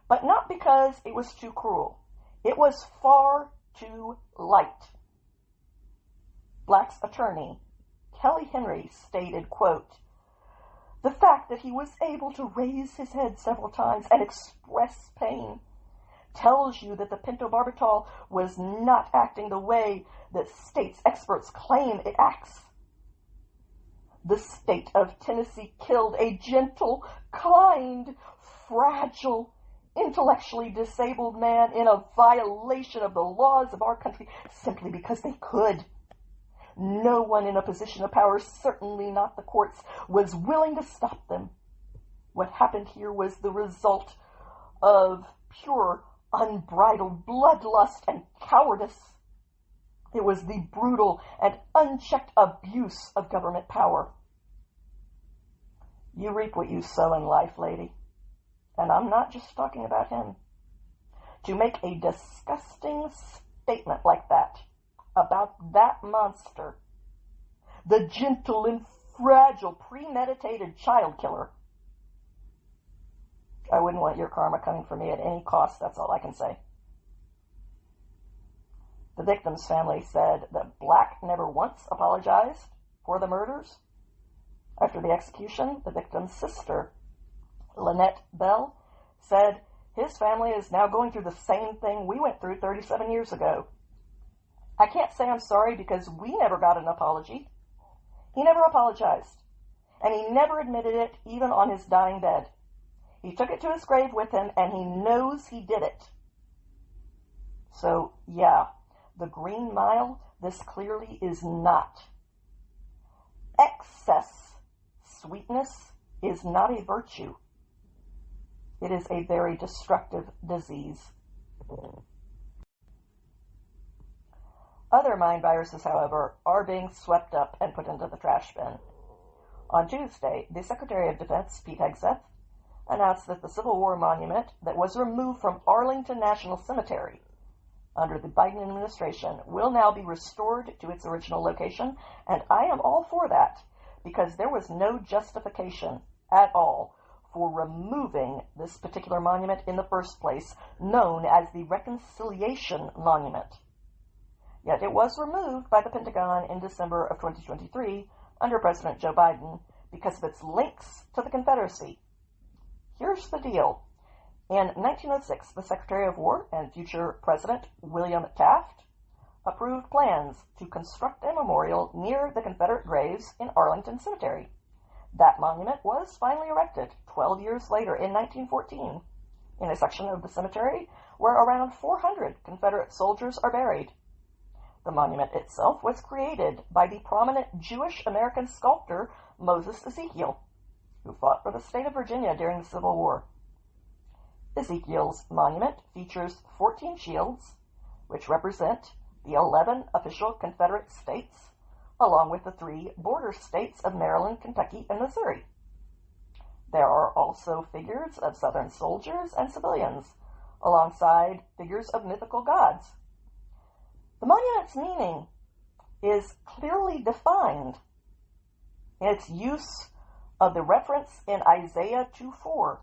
But not because it was too cruel. It was far too light. Black's attorney, Kelly Henry, stated, quote, "The fact that he was able to raise his head several times and express pain tells you that the pentobarbital was not acting the way that state's experts claim it acts. The state of Tennessee killed a gentle, kind, fragile, intellectually disabled man in a violation of the laws of our country simply because they could. No one in a position of power, certainly not the courts, was willing to stop them. What happened here was the result of pure, unbridled bloodlust and cowardice. It was the brutal and unchecked abuse of government power. You reap what you sow in life, lady. And I'm not just talking about him. To make a disgusting statement like that about that monster, the gentle and fragile, premeditated child killer, I wouldn't want your karma coming for me at any cost, that's all I can say. The victim's family said that Black never once apologized for the murders. After the execution, the victim's sister, Lynette Bell, said his family is now going through the same thing we went through 37 years ago. I can't say I'm sorry because we never got an apology. He never apologized, and he never admitted it even on his dying bed. He took it to his grave with him, and he knows he did it. So, yeah, the Green Mile, this clearly is not. Excess sweetness is not a virtue. It is a very destructive disease. Other mind viruses, however, are being swept up and put into the trash bin. On Tuesday, the Secretary of Defense, Pete Hegseth, announced that the Civil War monument that was removed from Arlington National Cemetery under the Biden administration will now be restored to its original location, and I am all for that because there was no justification at all for removing this particular monument in the first place, known as the Reconciliation Monument. Yet it was removed by the Pentagon in December of 2023 under President Joe Biden because of its links to the Confederacy. Here's the deal. In 1906, the Secretary of War and future President William Taft approved plans to construct a memorial near the Confederate graves in Arlington Cemetery. That monument was finally erected 12 years later in 1914 in a section of the cemetery where around 400 Confederate soldiers are buried. The monument itself was created by the prominent Jewish-American sculptor Moses Ezekiel, who fought for the state of Virginia during the Civil War. Ezekiel's monument features 14 shields, which represent the 11 official Confederate states, along with the 3 border states of Maryland, Kentucky, and Missouri. There are also figures of Southern soldiers and civilians, alongside figures of mythical gods. The monument's meaning is clearly defined in its use of the reference in Isaiah 2:4,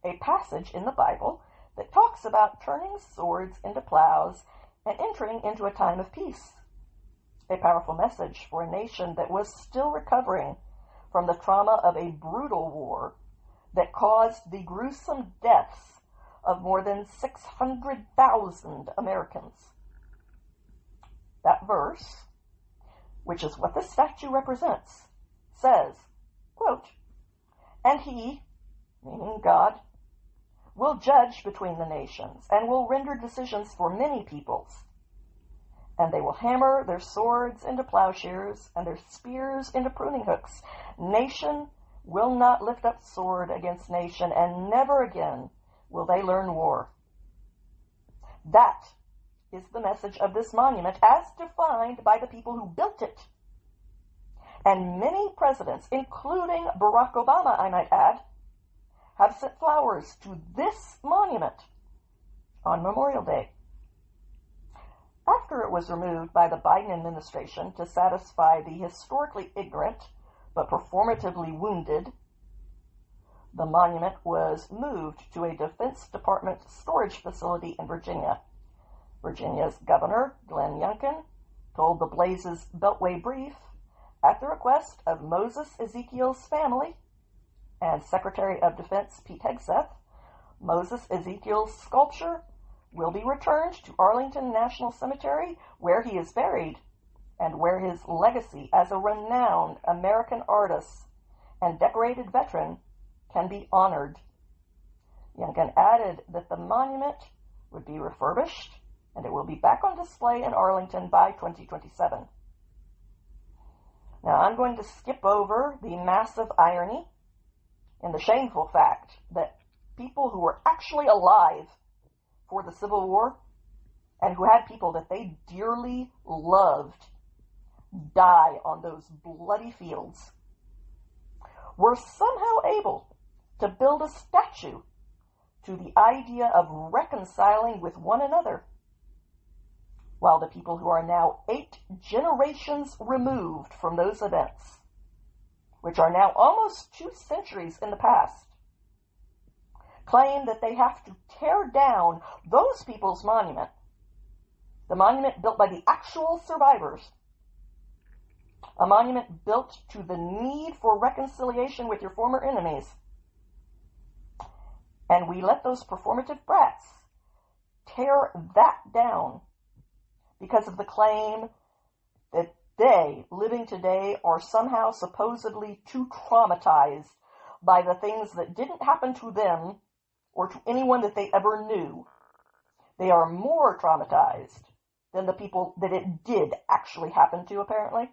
a passage in the Bible that talks about turning swords into plows and entering into a time of peace. A powerful message for a nation that was still recovering from the trauma of a brutal war that caused the gruesome deaths of more than 600,000 Americans. That verse, which is what this statue represents, says, quote, "And he," meaning God, "will judge between the nations and will render decisions for many peoples. And they will hammer their swords into plowshares and their spears into pruning hooks. Nation will not lift up sword against nation, and never again will they learn war." That is the message of this monument as defined by the people who built it. And many presidents, including Barack Obama, I might add, have sent flowers to this monument on Memorial Day. After it was removed by the Biden administration to satisfy the historically ignorant but performatively wounded, the monument was moved to a Defense Department storage facility in Virginia. Virginia's Governor, Glenn Youngkin, told the Blaze's Beltway Brief, at the request of Moses Ezekiel's family and Secretary of Defense Pete Hegseth, Moses Ezekiel's sculpture will be returned to Arlington National Cemetery, where he is buried, and where his legacy as a renowned American artist and decorated veteran can be honored. Junck added that the monument would be refurbished and it will be back on display in Arlington by 2027. Now, I'm going to skip over the massive irony and the shameful fact that people who were actually alive for the Civil War and who had people that they dearly loved die on those bloody fields were somehow able to build a statue to the idea of reconciling with one another, while the people who are now 8 generations removed from those events, which are now almost 2 centuries in the past, claim that they have to tear down those people's monument, the monument built by the actual survivors, a monument built to the need for reconciliation with your former enemies. And we let those performative brats tear that down because of the claim that they, living today, are somehow supposedly too traumatized by the things that didn't happen to them or to anyone that they ever knew. They are more traumatized than the people that it did actually happen to, apparently.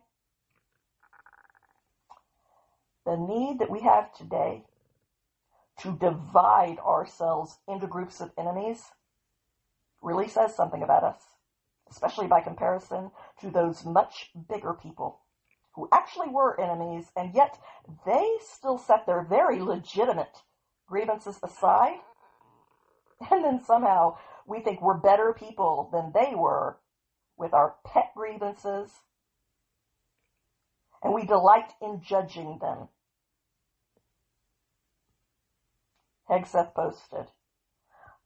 The need that we have today to divide ourselves into groups of enemies really says something about us, especially by comparison to those much bigger people who actually were enemies, and yet they still set their very legitimate grievances aside, and then somehow we think we're better people than they were with our pet grievances, and we delight in judging them. Hegseth posted,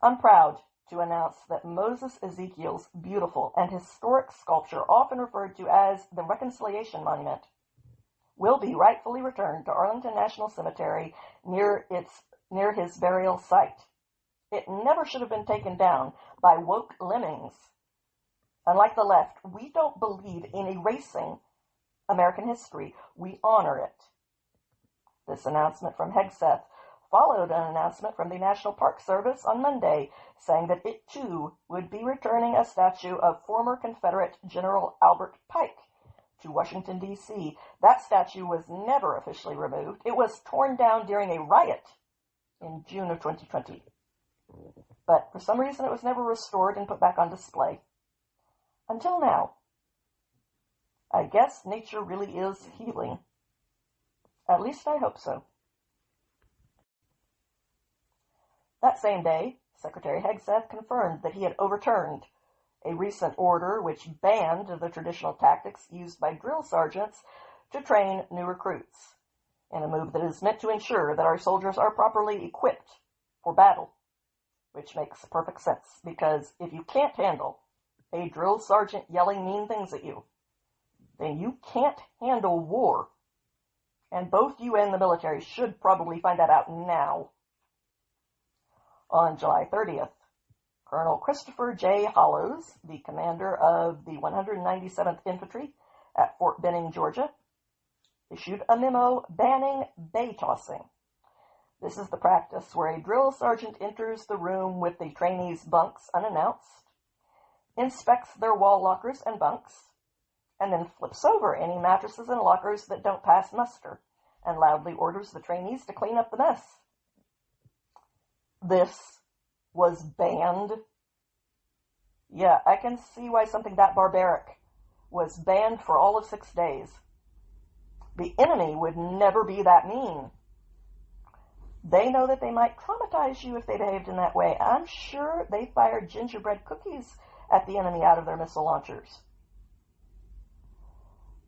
"I'm proud to announce that Moses Ezekiel's beautiful and historic sculpture, often referred to as the Reconciliation Monument, will be rightfully returned to Arlington National Cemetery near his burial site. It never should have been taken down by woke lemmings. Unlike the left, we don't believe in erasing American history. We honor it." This announcement from Hegseth followed an announcement from the National Park Service on Monday, saying that it too would be returning a statue of former Confederate General Albert Pike to Washington, D.C. That statue was never officially removed. It was torn down during a riot in June of 2020. But for some reason it was never restored and put back on display. Until now. I guess nature really is healing. At least I hope so. That same day, Secretary Hegseth confirmed that he had overturned a recent order which banned the traditional tactics used by drill sergeants to train new recruits, in a move that is meant to ensure that our soldiers are properly equipped for battle, which makes perfect sense, because if you can't handle a drill sergeant yelling mean things at you, then you can't handle war. And both you and the military should probably find that out now. On July 30th, Colonel Christopher J. Hollows, the commander of the 197th Infantry at Fort Benning, Georgia, issued a memo banning bay tossing. This is the practice where a drill sergeant enters the room with the trainees' bunks unannounced, inspects their wall lockers and bunks, and then flips over any mattresses and lockers that don't pass muster, and loudly orders the trainees to clean up the mess. This was banned. Yeah, I can see why something that barbaric was banned for all of 6 days. The enemy would never be that mean. They know that they might traumatize you if they behaved in that way. I'm sure they fired gingerbread cookies at the enemy out of their missile launchers.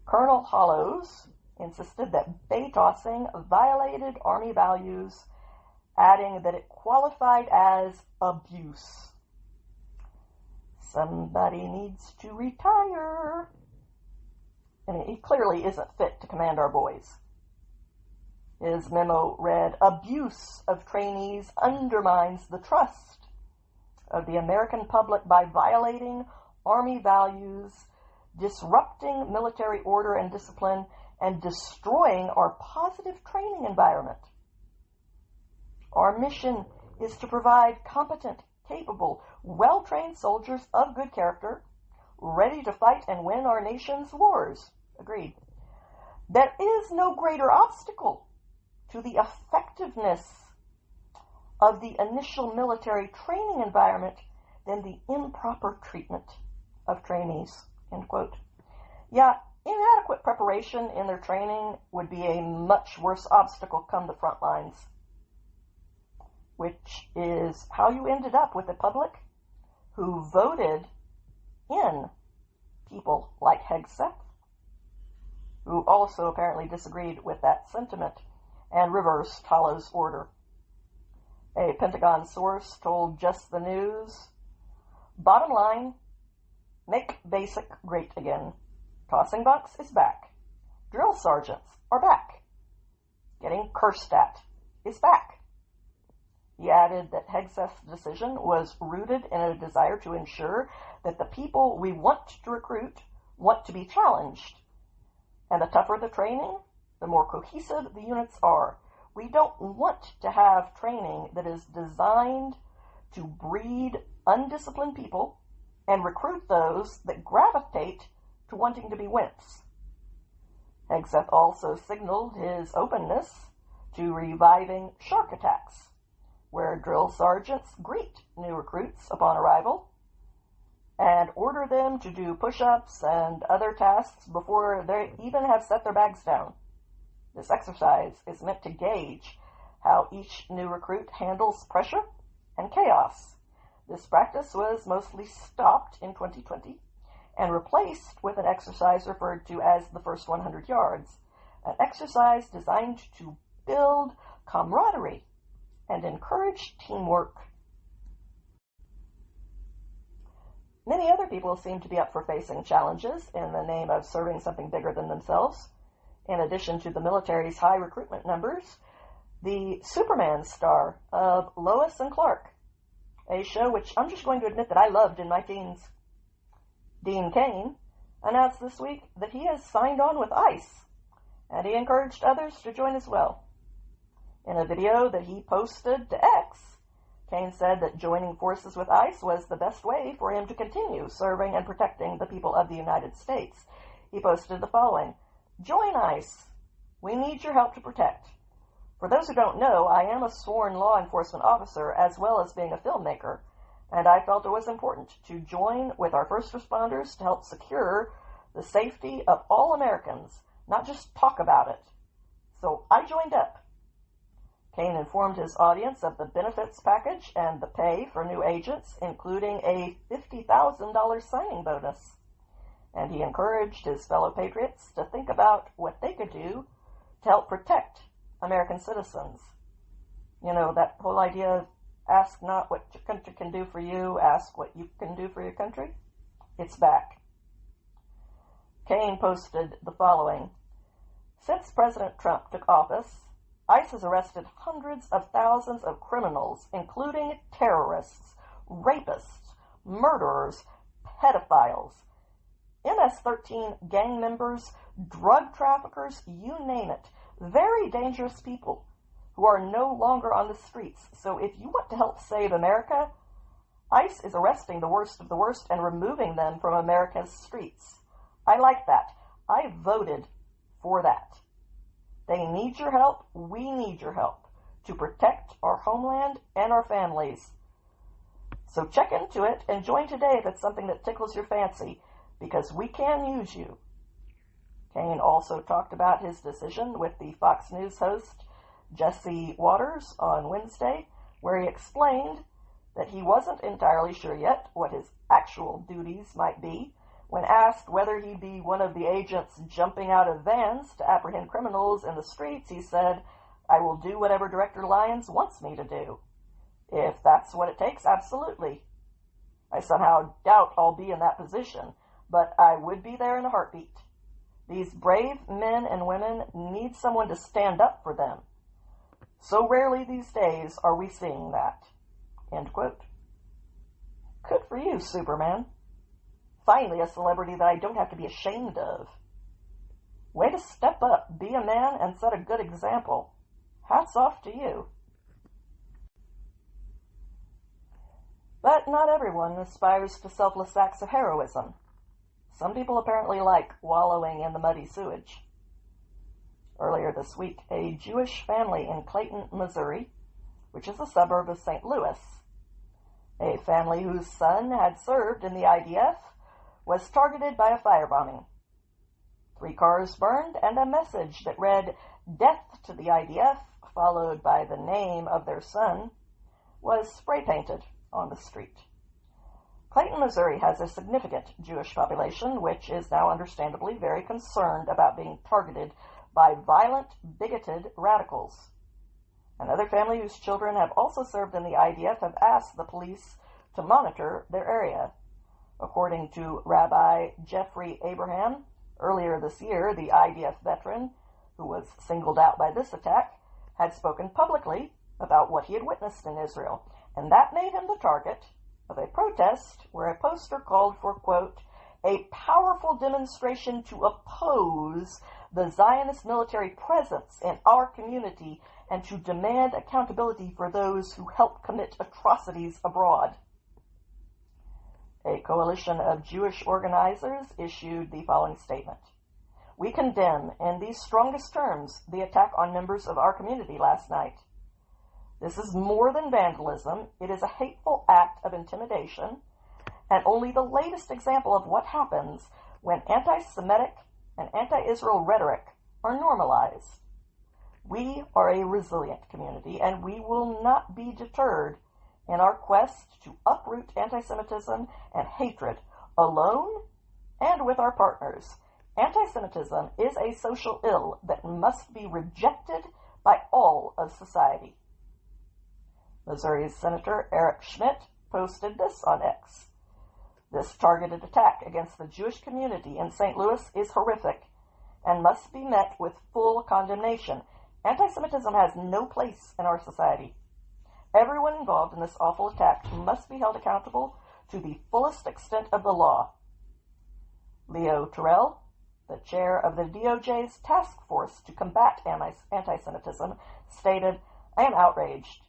Colonel Hollows insisted that bay tossing violated Army values, adding that it qualified as abuse. Somebody needs to retire. I mean, he clearly isn't fit to command our boys. His memo read, "Abuse of trainees undermines the trust of the American public by violating Army values disrupting military order and discipline, and destroying our positive training environment. Our mission is to provide competent, capable, well-trained soldiers of good character, ready to fight and win our nation's wars. Agreed. There is no greater obstacle to the effectiveness of the initial military training environment than the improper treatment of trainees. End quote. Yeah, inadequate preparation in their training would be a much worse obstacle come the front lines, which is how you ended up with a public who voted in people like Hegseth, who also apparently disagreed with that sentiment and reversed Hollow's order. A Pentagon source told Just the News, bottom line, make basic great again. Tossing bunks is back. Drill sergeants are back. Getting cursed at is back. He added that Hegseth's decision was rooted in a desire to ensure that the people we want to recruit want to be challenged. And the tougher the training, the more cohesive the units are. We don't want to have training that is designed to breed undisciplined people and recruit those that gravitate to wanting to be wimps. Hegseth also signaled his openness to reviving shark attacks, where drill sergeants greet new recruits upon arrival and order them to do push-ups and other tasks before they even have set their bags down. This exercise is meant to gauge how each new recruit handles pressure and chaos. This practice was mostly stopped in 2020 and replaced with an exercise referred to as the first 100 yards, an exercise designed to build camaraderie and encourage teamwork. Many other people seem to be up for facing challenges in the name of serving something bigger than themselves. In addition to the military's high recruitment numbers, the Superman star of Lois and Clark, a show which I'm just going to admit that I loved in my teens, Dean Cain, announced this week that he has signed on with ICE, and he encouraged others to join as well. In a video that he posted to X, Cain said that joining forces with ICE was the best way for him to continue serving and protecting the people of the United States. He posted the following: "Join ICE. We need your help to protect. For those who don't know, I am a sworn law enforcement officer as well as being a filmmaker, and I felt it was important to join with our first responders to help secure the safety of all Americans, not just talk about it. So I joined up." Cain informed his audience of the benefits package and the pay for new agents, including a $50,000 signing bonus. And he encouraged his fellow patriots to think about what they could do to help protect American citizens. You know, that whole idea of ask not what your country can do for you, ask what you can do for your country. It's back. Cain posted the following: "Since President Trump took office, ICE has arrested hundreds of thousands of criminals, including terrorists, rapists, murderers, pedophiles, MS-13 gang members, drug traffickers, you name it. Very dangerous people who are no longer on the streets. So if you want to help save America, ICE is arresting the worst of the worst and removing them from America's streets. I like that. I voted for that. They need your help. We need your help to protect our homeland and our families. So check into it and join today if it's something that tickles your fancy, because we can use you." Cain also talked about his decision with the Fox News host Jesse Waters on Wednesday, where he explained that he wasn't entirely sure yet what his actual duties might be. When asked whether he'd be one of the agents jumping out of vans to apprehend criminals in the streets, he said, "I will do whatever Director Lyons wants me to do. If that's what it takes, absolutely. I somehow doubt I'll be in that position, but I would be there in a heartbeat. These brave men and women need someone to stand up for them. So rarely these days are we seeing that." End quote. Good for you, Superman. finally a celebrity that I don't have to be ashamed of. Way to step up, be a man, and set a good example. Hats off to you. But not everyone aspires to selfless acts of heroism. Some people apparently like wallowing in the muddy sewage. Earlier this week, a Jewish family in Clayton, Missouri, which is a suburb of St. Louis, a family whose son had served in the IDF, was targeted by a firebombing. 3 cars burned, and a message that read, "Death to the IDF," followed by the name of their son, was spray-painted on the street. Clayton, Missouri has a significant Jewish population, which is now understandably very concerned about being targeted by violent, bigoted radicals. Another family whose children have also served in the IDF have asked the police to monitor their area. According to Rabbi Jeffrey Abraham, earlier this year, the IDF veteran, who was singled out by this attack, had spoken publicly about what he had witnessed in Israel, and that made him the target of a protest where a poster called for, quote, "a powerful demonstration to oppose the Zionist military presence in our community and to demand accountability for those who help commit atrocities abroad." A coalition of Jewish organizers issued the following statement. "We condemn, in the strongest terms, the attack on members of our community last night. This is more than vandalism. It is a hateful act of intimidation, and only the latest example of what happens when anti-Semitic and anti-Israel rhetoric are normalized. We are a resilient community, and we will not be deterred in our quest to uproot anti-Semitism and hatred alone and with our partners. Anti-Semitism is a social ill that must be rejected by all of society." Missouri's Senator Eric Schmidt posted this on X. "This targeted attack against the Jewish community in St. Louis is horrific and must be met with full condemnation. Anti-Semitism has no place in our society. Everyone involved in this awful attack must be held accountable to the fullest extent of the law." Leo Terrell, the chair of the DOJ's task force to combat anti-Semitism, stated, "I am outraged.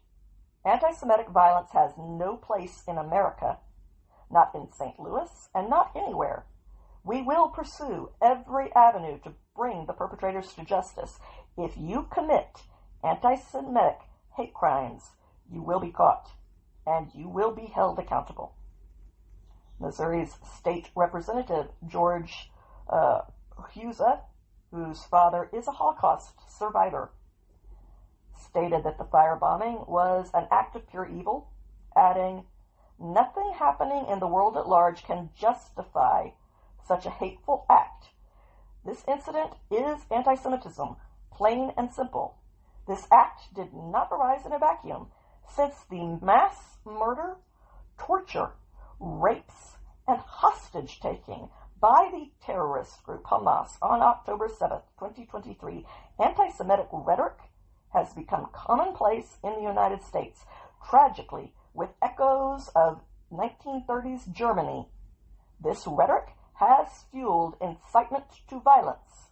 Anti-Semitic violence has no place in America, not in St. Louis, and not anywhere. We will pursue every avenue to bring the perpetrators to justice. If you commit anti-Semitic hate crimes, you will be caught, and you will be held accountable." Missouri's state representative, George Huza, whose father is a Holocaust survivor, stated that the firebombing was an act of pure evil, adding, "Nothing happening in the world at large can justify such a hateful act. This incident is anti-Semitism, plain and simple. This act did not arise in a vacuum, since the mass murder, torture, rapes, and hostage-taking by the terrorist group Hamas on October 7, 2023, anti-Semitic rhetoric has become commonplace in the United States, tragically, with echoes of 1930s Germany. This rhetoric has fueled incitement to violence."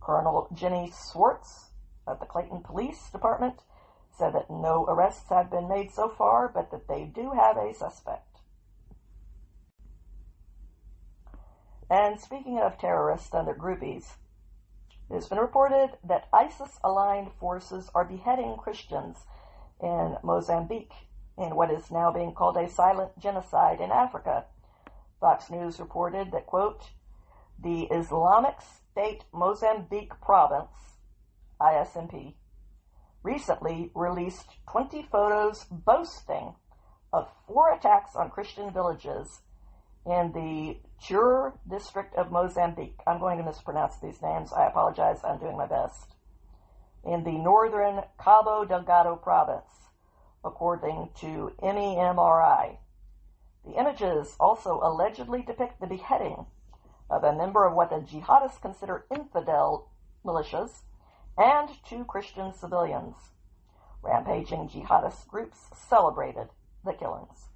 Colonel Jenny Swartz of the Clayton Police Department said that no arrests have been made so far, but that they do have a suspect. And speaking of terrorists and their groupies, it has been reported that ISIS-aligned forces are beheading Christians in Mozambique in what is now being called a silent genocide in Africa. Fox News reported that, quote, "The Islamic State Mozambique Province, ISMP, recently released 20 photos boasting of 4 attacks on Christian villages in the Chur district of Mozambique." I'm going to mispronounce these names. I apologize. I'm doing my best. "In the northern Cabo Delgado province, according to MEMRI. The images also allegedly depict the beheading of a member of what the jihadists consider infidel militias and 2 Christian civilians. Rampaging jihadist groups celebrated the killings.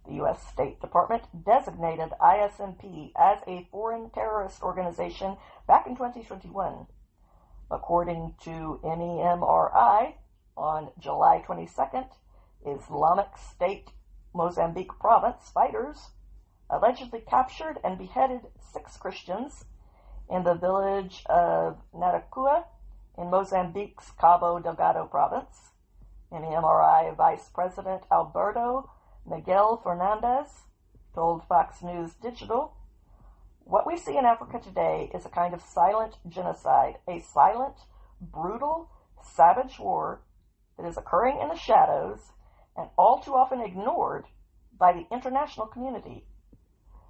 The U.S. State Department designated ISMP as a foreign terrorist organization back in 2021. According to MEMRI, on July 22nd, Islamic State Mozambique province fighters allegedly captured and beheaded 6 Christians in the village of Natakua in Mozambique's Cabo Delgado province. MEMRI Vice President Alberto Miguel Fernandez told Fox News Digital, "What we see in Africa today is a kind of silent genocide, a silent, brutal, savage war that is occurring in the shadows and all too often ignored by the international community.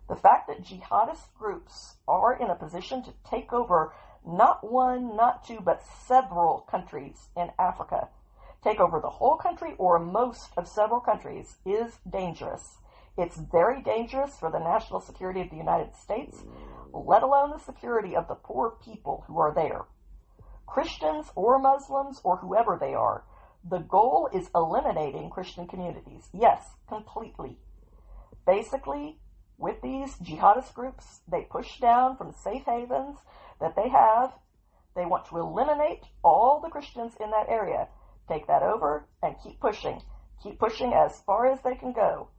The fact that jihadist groups are in a position to take over not one, not two, but several countries in Africa, take over the whole country or most of several countries, is dangerous. It's very dangerous for the national security of the United States, let alone the security of the poor people who are there. Christians or Muslims or whoever they are, the goal is eliminating Christian communities. Yes, completely. Basically, with these jihadist groups, they push down from safe havens that they have. They want to eliminate all the Christians in that area, take that over, and keep pushing as far as they can go.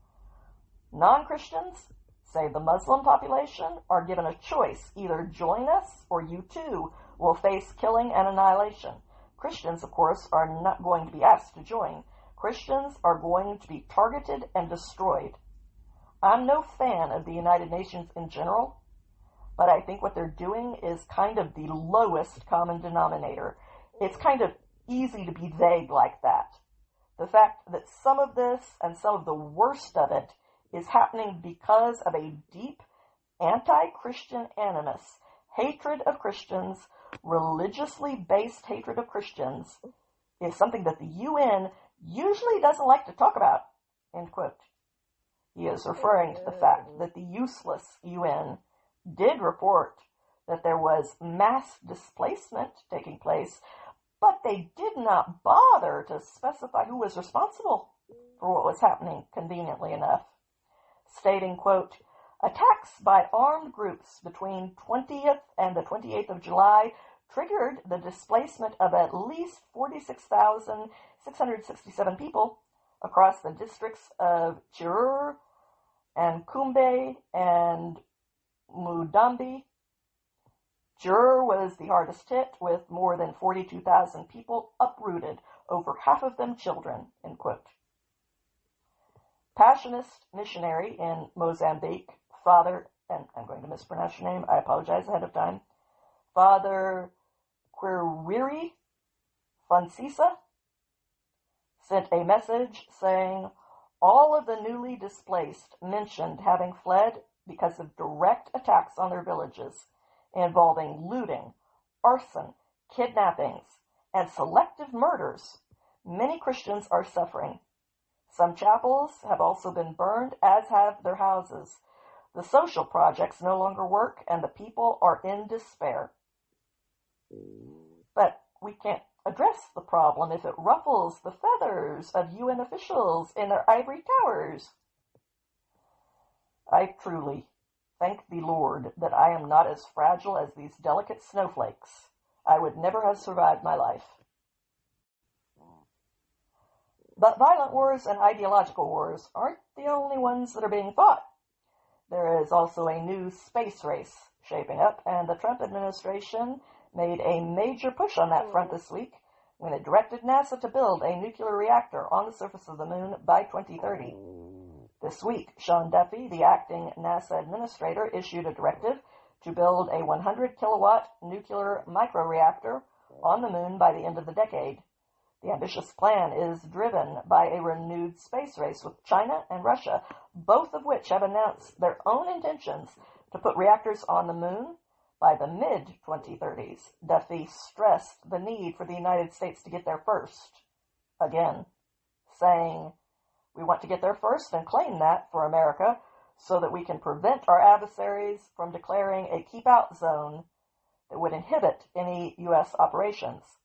Non-Christians, say the Muslim population, are given a choice. Either join us or you too will face killing and annihilation. Christians, of course, are not going to be asked to join. Christians are going to be targeted and destroyed. I'm no fan of the United Nations in general, but I think what they're doing is kind of the lowest common denominator. It's kind of easy to be vague like that. The fact that some of this and some of the worst of it is happening because of a deep anti-Christian animus, hatred of Christians, religiously based hatred of Christians, is something that the UN usually doesn't like to talk about, end quote. He is referring to the fact that the useless UN did report that there was mass displacement taking place, but they did not bother to specify who was responsible for what was happening, conveniently enough, stating, quote, attacks by armed groups between 20th and the 28th of July triggered the displacement of at least 46,667 people across the districts of Chirur and Kumbe and Mudambi. Chirur was the hardest hit, with more than 42,000 people uprooted, over half of them children, end quote. Passionist missionary in Mozambique, Father, and I'm going to mispronounce your name, I apologize ahead of time, Father Quirwiri Fancisa, sent a message saying all of the newly displaced mentioned having fled because of direct attacks on their villages involving looting, arson, kidnappings, and selective murders. Many Christians are suffering. Some chapels have also been burned, as have their houses. The social projects no longer work, and the people are in despair. But we can't address the problem if it ruffles the feathers of UN officials in their ivory towers. I truly thank the Lord that I am not as fragile as these delicate snowflakes. I would never have survived my life. But violent wars and ideological wars aren't the only ones that are being fought. There is also a new space race shaping up, and the Trump administration made a major push on that front this week when it directed NASA to build a nuclear reactor on the surface of the moon by 2030. This week, Sean Duffy, the acting NASA administrator, issued a directive to build a 100-kilowatt nuclear microreactor on the moon by the end of the decade. The ambitious plan is driven by a renewed space race with China and Russia, both of which have announced their own intentions to put reactors on the moon by the mid-2030s. Duffy stressed the need for the United States to get there first, again, saying, "We want to get there first and claim that for America so that we can prevent our adversaries from declaring a keep-out zone that would inhibit any U.S. operations."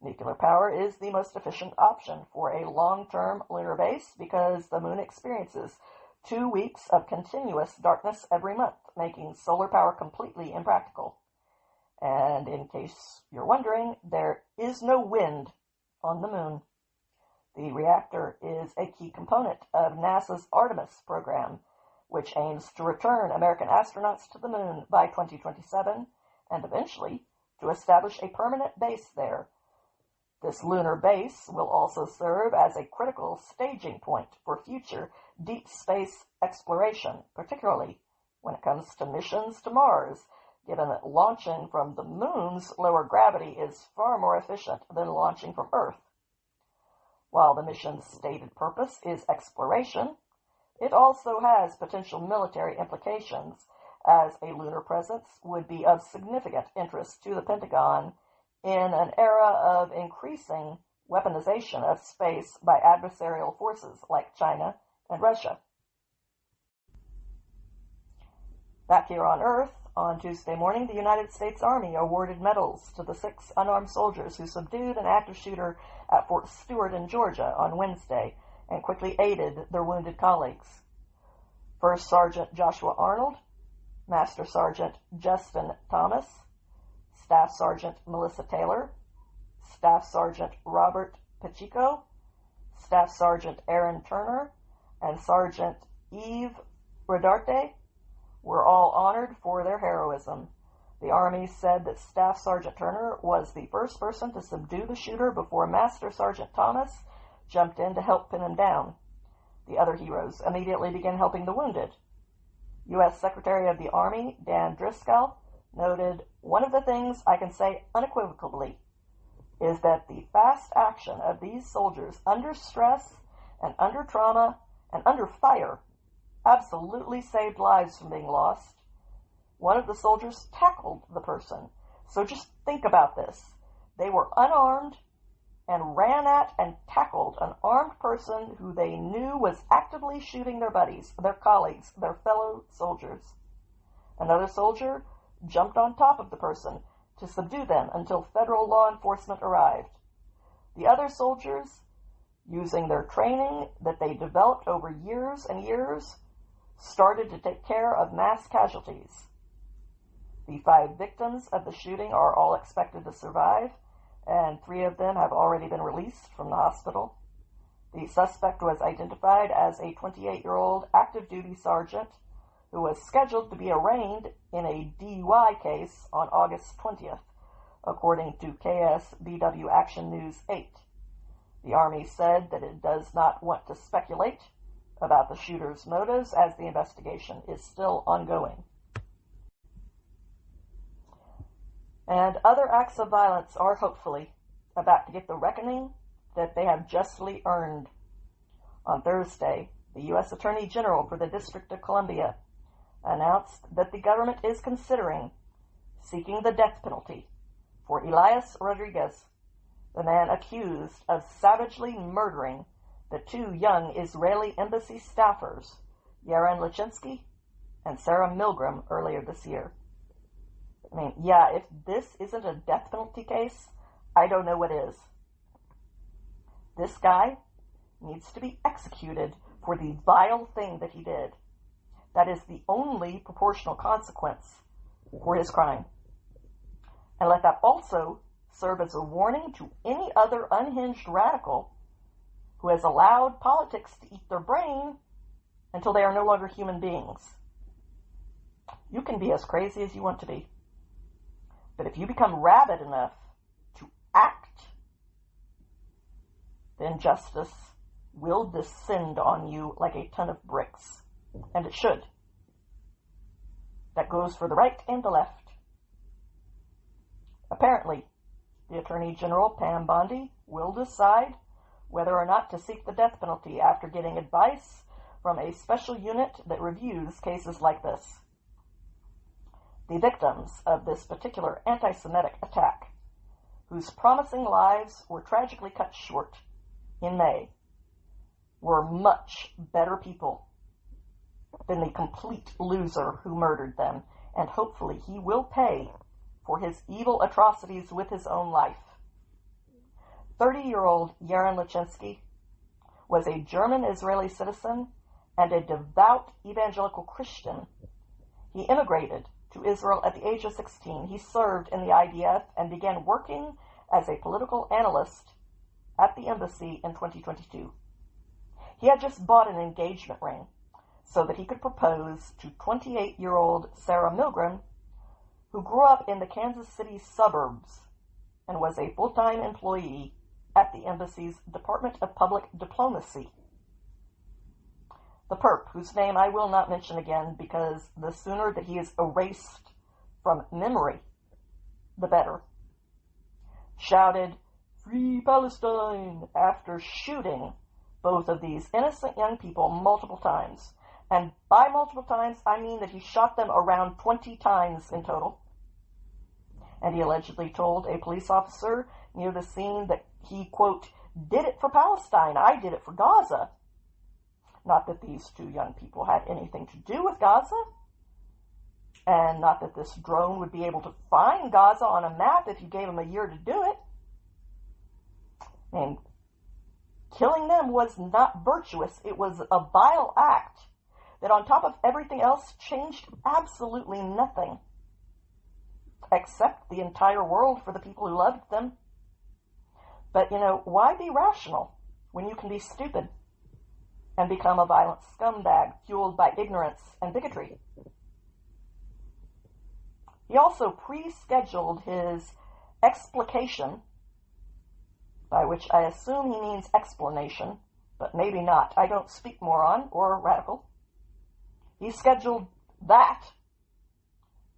Nuclear power is the most efficient option for a long-term lunar base because the moon experiences 2 weeks of continuous darkness every month, making solar power completely impractical. And in case you're wondering, there is no wind on the moon. The reactor is a key component of NASA's Artemis program, which aims to return American astronauts to the moon by 2027 and eventually to establish a permanent base there. This lunar base will also serve as a critical staging point for future deep space exploration, particularly when it comes to missions to Mars, given that launching from the moon's lower gravity is far more efficient than launching from Earth. While the mission's stated purpose is exploration, it also has potential military implications, as a lunar presence would be of significant interest to the Pentagon in an era of increasing weaponization of space by adversarial forces like China and Russia. Back here on Earth, on Tuesday morning, the United States Army awarded medals to the 6 unarmed soldiers who subdued an active shooter at Fort Stewart in Georgia on Wednesday and quickly aided their wounded colleagues. First Sergeant Joshua Arnold, Master Sergeant Justin Thomas, Staff Sergeant Melissa Taylor, Staff Sergeant Robert Pacheco, Staff Sergeant Aaron Turner, and Sergeant Eve Rodarte were all honored for their heroism. The Army said that Staff Sergeant Turner was the first person to subdue the shooter before Master Sergeant Thomas jumped in to help pin him down. The other heroes immediately began helping the wounded. U.S. Secretary of the Army Dan Driscoll noted, "One of the things I can say unequivocally is that the fast action of these soldiers under stress and under trauma and under fire absolutely saved lives from being lost. One of the soldiers tackled the person. So just think about this. They were unarmed and ran at and tackled an armed person who they knew was actively shooting their buddies, their colleagues, their fellow soldiers. Another soldier jumped on top of the person to subdue them until federal law enforcement arrived. The other soldiers, using their training that they developed over years and years, started to take care of mass casualties. The 5 victims of the shooting are all expected to survive, and 3 of them have already been released from the hospital. The suspect was identified as a 28-year-old active-duty sergeant who was scheduled to be arraigned in a DUI case on August 20th, according to KSBW Action News 8. The Army said that it does not want to speculate about the shooter's motives as the investigation is still ongoing. And other acts of violence are hopefully about to get the reckoning that they have justly earned. On Thursday, the U.S. Attorney General for the District of Columbia announced that the government is considering seeking the death penalty for Elias Rodriguez, the man accused of savagely murdering the 2 young Israeli embassy staffers, Yaron Lachinsky and Sarah Milgram, earlier this year. I mean, yeah, if this isn't a death penalty case, I don't know what is. This guy needs to be executed for the vile thing that he did. That is the only proportional consequence for his crime. And let that also serve as a warning to any other unhinged radical who has allowed politics to eat their brain until they are no longer human beings. You can be as crazy as you want to be. But if you become rabid enough to act, then justice will descend on you like a ton of bricks. And it should. That goes for the right and the left. Apparently, the Attorney General, Pam Bondi, will decide whether or not to seek the death penalty after getting advice from a special unit that reviews cases like this. The victims of this particular anti-Semitic attack, whose promising lives were tragically cut short in May, were much better people than the complete loser who murdered them, and hopefully he will pay for his evil atrocities with his own life. 30-year-old Yaron Lachinsky was a German-Israeli citizen and a devout evangelical Christian. He immigrated to Israel at the age of 16. He served in the IDF and began working as a political analyst at the embassy in 2022. He had just bought an engagement ring so that he could propose to 28-year-old Sarah Milgram, who grew up in the Kansas City suburbs and was a full-time employee at the embassy's Department of Public Diplomacy. The perp, whose name I will not mention again because the sooner that he is erased from memory, the better, shouted, "Free Palestine," after shooting both of these innocent young people multiple times. And by multiple times, I mean that he shot them around 20 times in total. And he allegedly told a police officer near the scene that he, quote, "did it for Palestine. I did it for Gaza." Not that these two young people had anything to do with Gaza, and not that this drone would be able to find Gaza on a map if you gave him a year to do it. And killing them was not virtuous. It was a vile act that, on top of everything else, changed absolutely nothing except the entire world for the people who loved them. But, why be rational when you can be stupid and become a violent scumbag fueled by ignorance and bigotry? He also pre-scheduled his explication, by which I assume he means explanation, but maybe not. I don't speak moron or radical. He scheduled that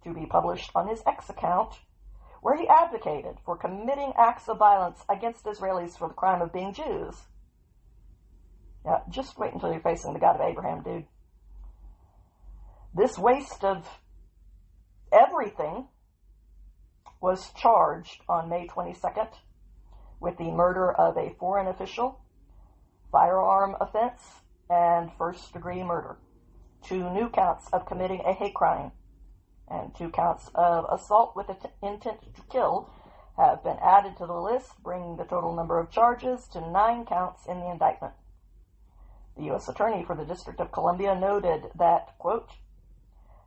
to be published on his X account, where he advocated for committing acts of violence against Israelis for the crime of being Jews. Yeah, just wait until you're facing the God of Abraham, dude. This waste of everything was charged on May 22nd with the murder of a foreign official, firearm offense, and first-degree murder. 2 new counts of committing a hate crime and 2 counts of assault with intent to kill have been added to the list, bringing the total number of charges to 9 counts in the indictment. The U.S. Attorney for the District of Columbia noted that, quote,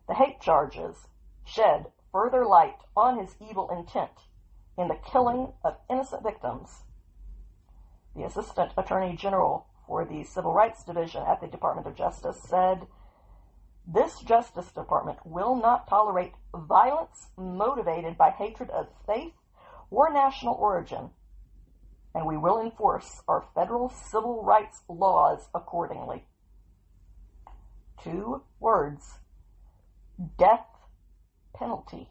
"the hate charges shed further light on his evil intent in the killing of innocent victims." The Assistant Attorney General for the Civil Rights Division at the Department of Justice said, "This Justice Department will not tolerate violence motivated by hatred of faith or national origin, and we will enforce our federal civil rights laws accordingly." 2 words: death penalty.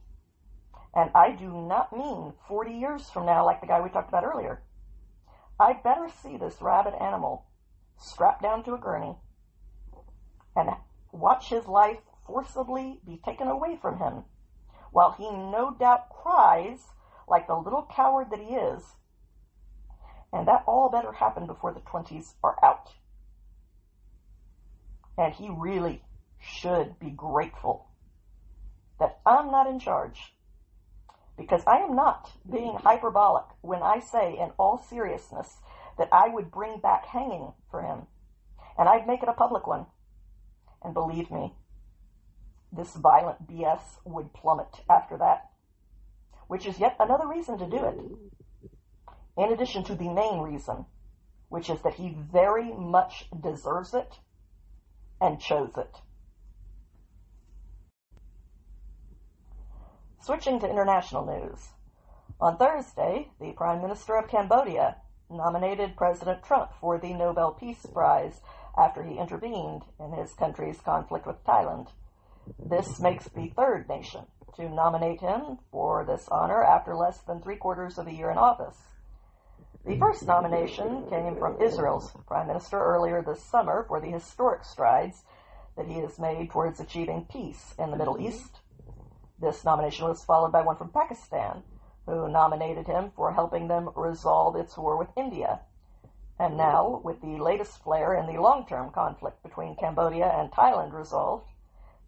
And I do not mean 40 years from now like the guy we talked about earlier. I better see this rabid animal strapped down to a gurney and watch his life forcibly be taken away from him, while he no doubt cries like the little coward that he is. And that all better happen before the 20s are out. And he really should be grateful that I'm not in charge, because I am not being hyperbolic when I say in all seriousness that I would bring back hanging for him, and I'd make it a public one. And believe me, this violent BS would plummet after that, which is yet another reason to do it, in addition to the main reason, which is that he very much deserves it and chose it. Switching to international news. On Thursday, the Prime Minister of Cambodia nominated President Trump for the Nobel Peace Prize after he intervened in his country's conflict with Thailand. This makes the 3rd nation to nominate him for this honor after less than 3/4 of a year in office. The first nomination came from Israel's Prime Minister earlier this summer for the historic strides that he has made towards achieving peace in the Middle East. This nomination was followed by one from Pakistan, who nominated him for helping them resolve its war with India. And now, with the latest flare in the long-term conflict between Cambodia and Thailand resolved,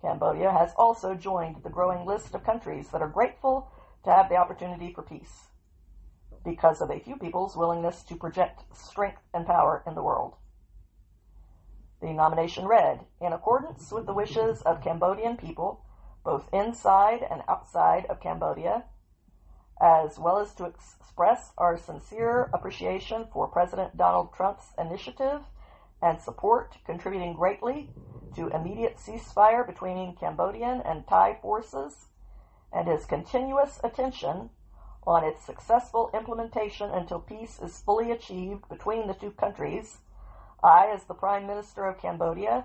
Cambodia has also joined the growing list of countries that are grateful to have the opportunity for peace. because of a few people's willingness to project strength and power in the world. The nomination read, in accordance with the wishes of Cambodian people, both inside and outside of Cambodia, as well as to express our sincere appreciation for President Donald Trump's initiative and support, contributing greatly to immediate ceasefire between Cambodian and Thai forces, and his continuous attention on its successful implementation until peace is fully achieved between the two countries, I, as the Prime Minister of Cambodia,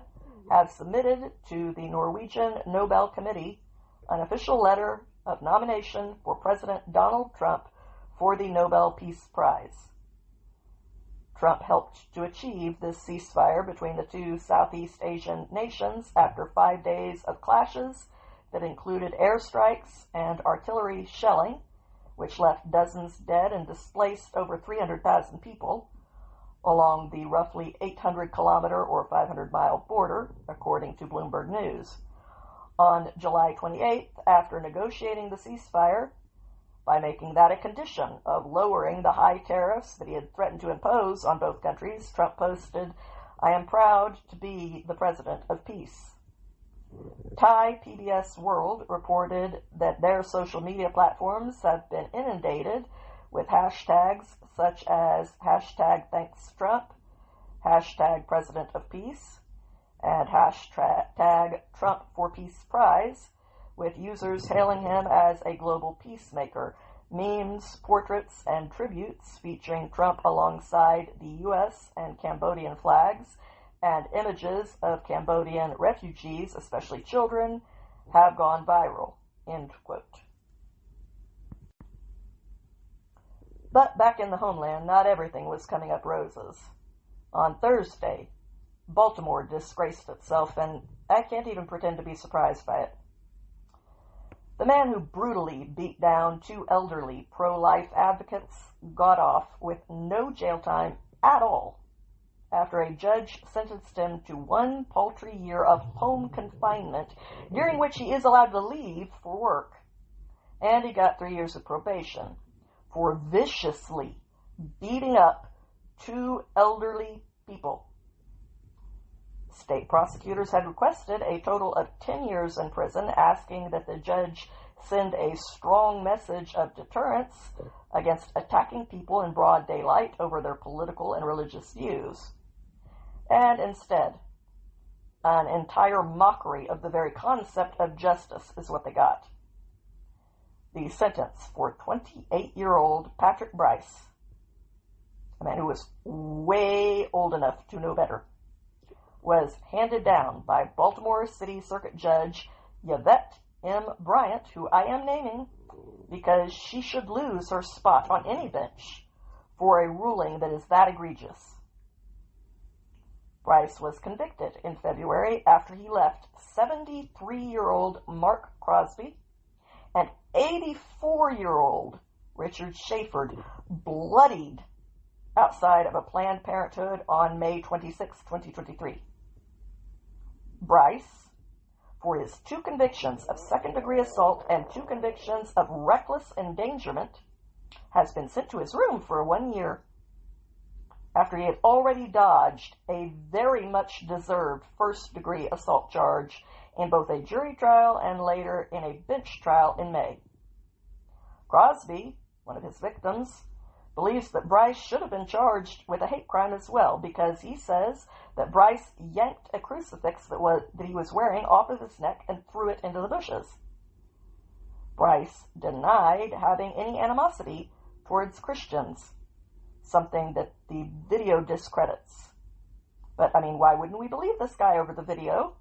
have submitted to the Norwegian Nobel Committee an official letter of nomination for President Donald Trump for the Nobel Peace Prize. Trump helped to achieve this ceasefire between the two Southeast Asian nations after 5 days of clashes that included airstrikes and artillery shelling, which left dozens dead and displaced over 300,000 people along the roughly 800-kilometer or 500-mile border, according to Bloomberg News. On July 28th, after negotiating the ceasefire, by making that a condition of lowering the high tariffs that he had threatened to impose on both countries, Trump posted, I am proud to be the president of peace. Thai PBS World reported that their social media platforms have been inundated with hashtags such as hashtag thanks Trump, hashtag President of Peace, and hashtag Trump for Peace Prize, with users hailing him as a global peacemaker, memes, portraits, and tributes featuring Trump alongside the U.S. and Cambodian flags, and images of Cambodian refugees, especially children, have gone viral. End quote. But back in the homeland, not everything was coming up roses. On Thursday, Baltimore disgraced itself, and I can't even pretend to be surprised by it. The man who brutally beat down two elderly pro-life advocates got off with no jail time at all after a judge sentenced him to 1 paltry year of home confinement, during which he is allowed to leave for work. And he got 3 years of probation for viciously beating up two elderly people. State prosecutors had requested a total of 10 years in prison, asking that the judge send a strong message of deterrence against attacking people in broad daylight over their political and religious views. And instead, an entire mockery of the very concept of justice is what they got. The sentence for 28-year-old Patrick Bryce, a man who was way old enough to know better, was handed down by Baltimore City Circuit Judge Yvette M. Bryant, who I am naming because she should lose her spot on any bench for a ruling that is that egregious. Bryce was convicted in February after he left 73-year-old Mark Crosby and 84-year-old Richard Schaefer bloodied outside of a Planned Parenthood on May 26, 2023. Bryce, for his 2 convictions of second-degree assault and 2 convictions of reckless endangerment, has been sent to his room for 1 year after he had already dodged a very much deserved first-degree assault charge in both a jury trial and later in a bench trial in May. Crosby, one of his victims, believes that Bryce should have been charged with a hate crime as well, because he says that Bryce yanked a crucifix that he was wearing off of his neck and threw it into the bushes. Bryce denied having any animosity towards Christians, something that the video discredits. But, why wouldn't we believe this guy over the video?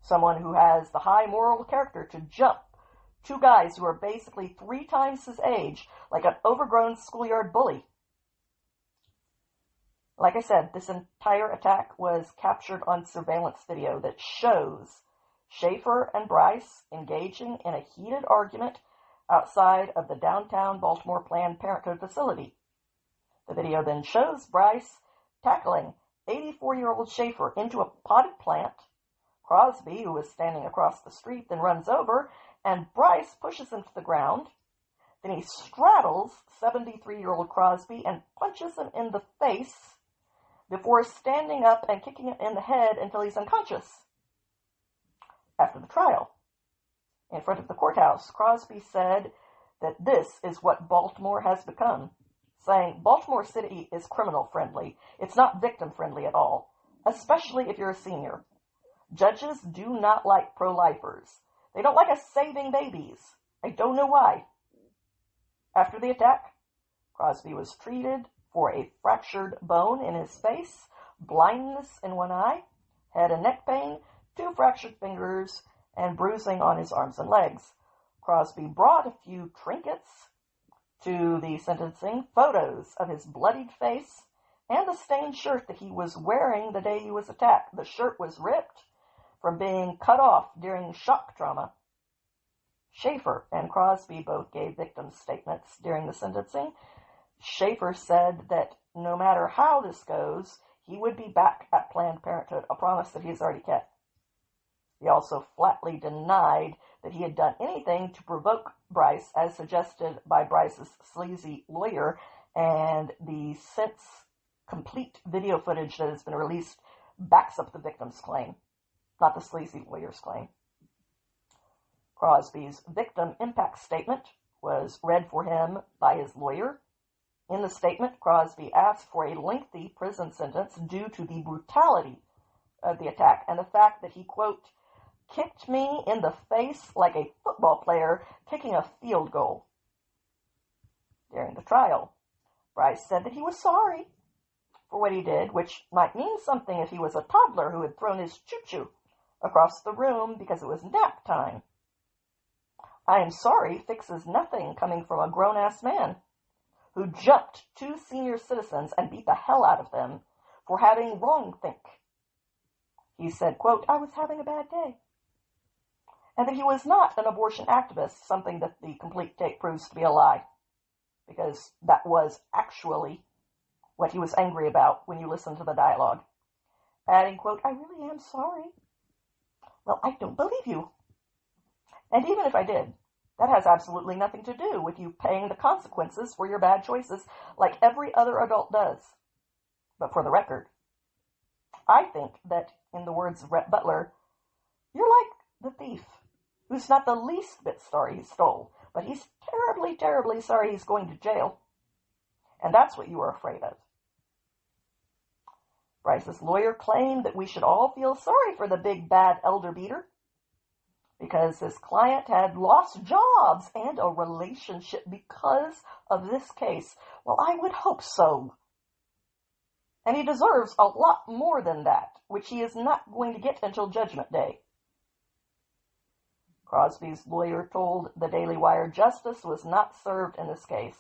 Someone who has the high moral character to jump 2 guys who are basically 3 times his age, like an overgrown schoolyard bully. Like I said, this entire attack was captured on surveillance video that shows Schaefer and Bryce engaging in a heated argument outside of the downtown Baltimore Planned Parenthood facility. The video then shows Bryce tackling 84-year-old Schaefer into a potted plant. Crosby, who was standing across the street, then runs over, and Bryce pushes him to the ground. Then he straddles 73-year-old Crosby and punches him in the face before standing up and kicking him in the head until he's unconscious. After the trial, in front of the courthouse, Crosby said that this is what Baltimore has become, saying Baltimore City is criminal-friendly. It's not victim-friendly at all, especially if you're a senior. Judges do not like pro-lifers. They don't like us saving babies. I don't know why. After the attack, Crosby was treated for a fractured bone in his face, blindness in one eye, head and neck pain, 2 fractured fingers, and bruising on his arms and legs. Crosby brought a few trinkets to the sentencing, photos of his bloodied face, and the stained shirt that he was wearing the day he was attacked. The shirt was ripped from being cut off during shock trauma. Schaefer and Crosby both gave victim statements during the sentencing. Schaefer said that no matter how this goes, he would be back at Planned Parenthood, a promise that he has already kept. He also flatly denied that he had done anything to provoke Bryce, as suggested by Bryce's sleazy lawyer, and the since complete video footage that has been released backs up the victim's claim, not the sleazy lawyer's claim. Crosby's victim impact statement was read for him by his lawyer. In the statement, Crosby asked for a lengthy prison sentence due to the brutality of the attack and the fact that he, quote, kicked me in the face like a football player kicking a field goal. During the trial, Bryce said that he was sorry for what he did, which might mean something if he was a toddler who had thrown his choo-choo across the room because it was nap time. I am sorry fixes nothing coming from a grown-ass man who jumped 2 senior citizens and beat the hell out of them for having wrong-think. He said, quote, I was having a bad day. And that he was not an abortion activist, something that the complete tape proves to be a lie, because that was actually what he was angry about when you listen to the dialogue. Adding, quote, I really am sorry. Well, I don't believe you. And even if I did, that has absolutely nothing to do with you paying the consequences for your bad choices like every other adult does. But for the record, I think that, in the words of Rhett Butler, you're like the thief who's not the least bit sorry he stole, but he's terribly, terribly sorry he's going to jail. And that's what you are afraid of. Bryce's lawyer claimed that we should all feel sorry for the big bad elder beater because his client had lost jobs and a relationship because of this case. Well, I would hope so. And he deserves a lot more than that, which he is not going to get until Judgment Day. Crosby's lawyer told the Daily Wire justice was not served in this case.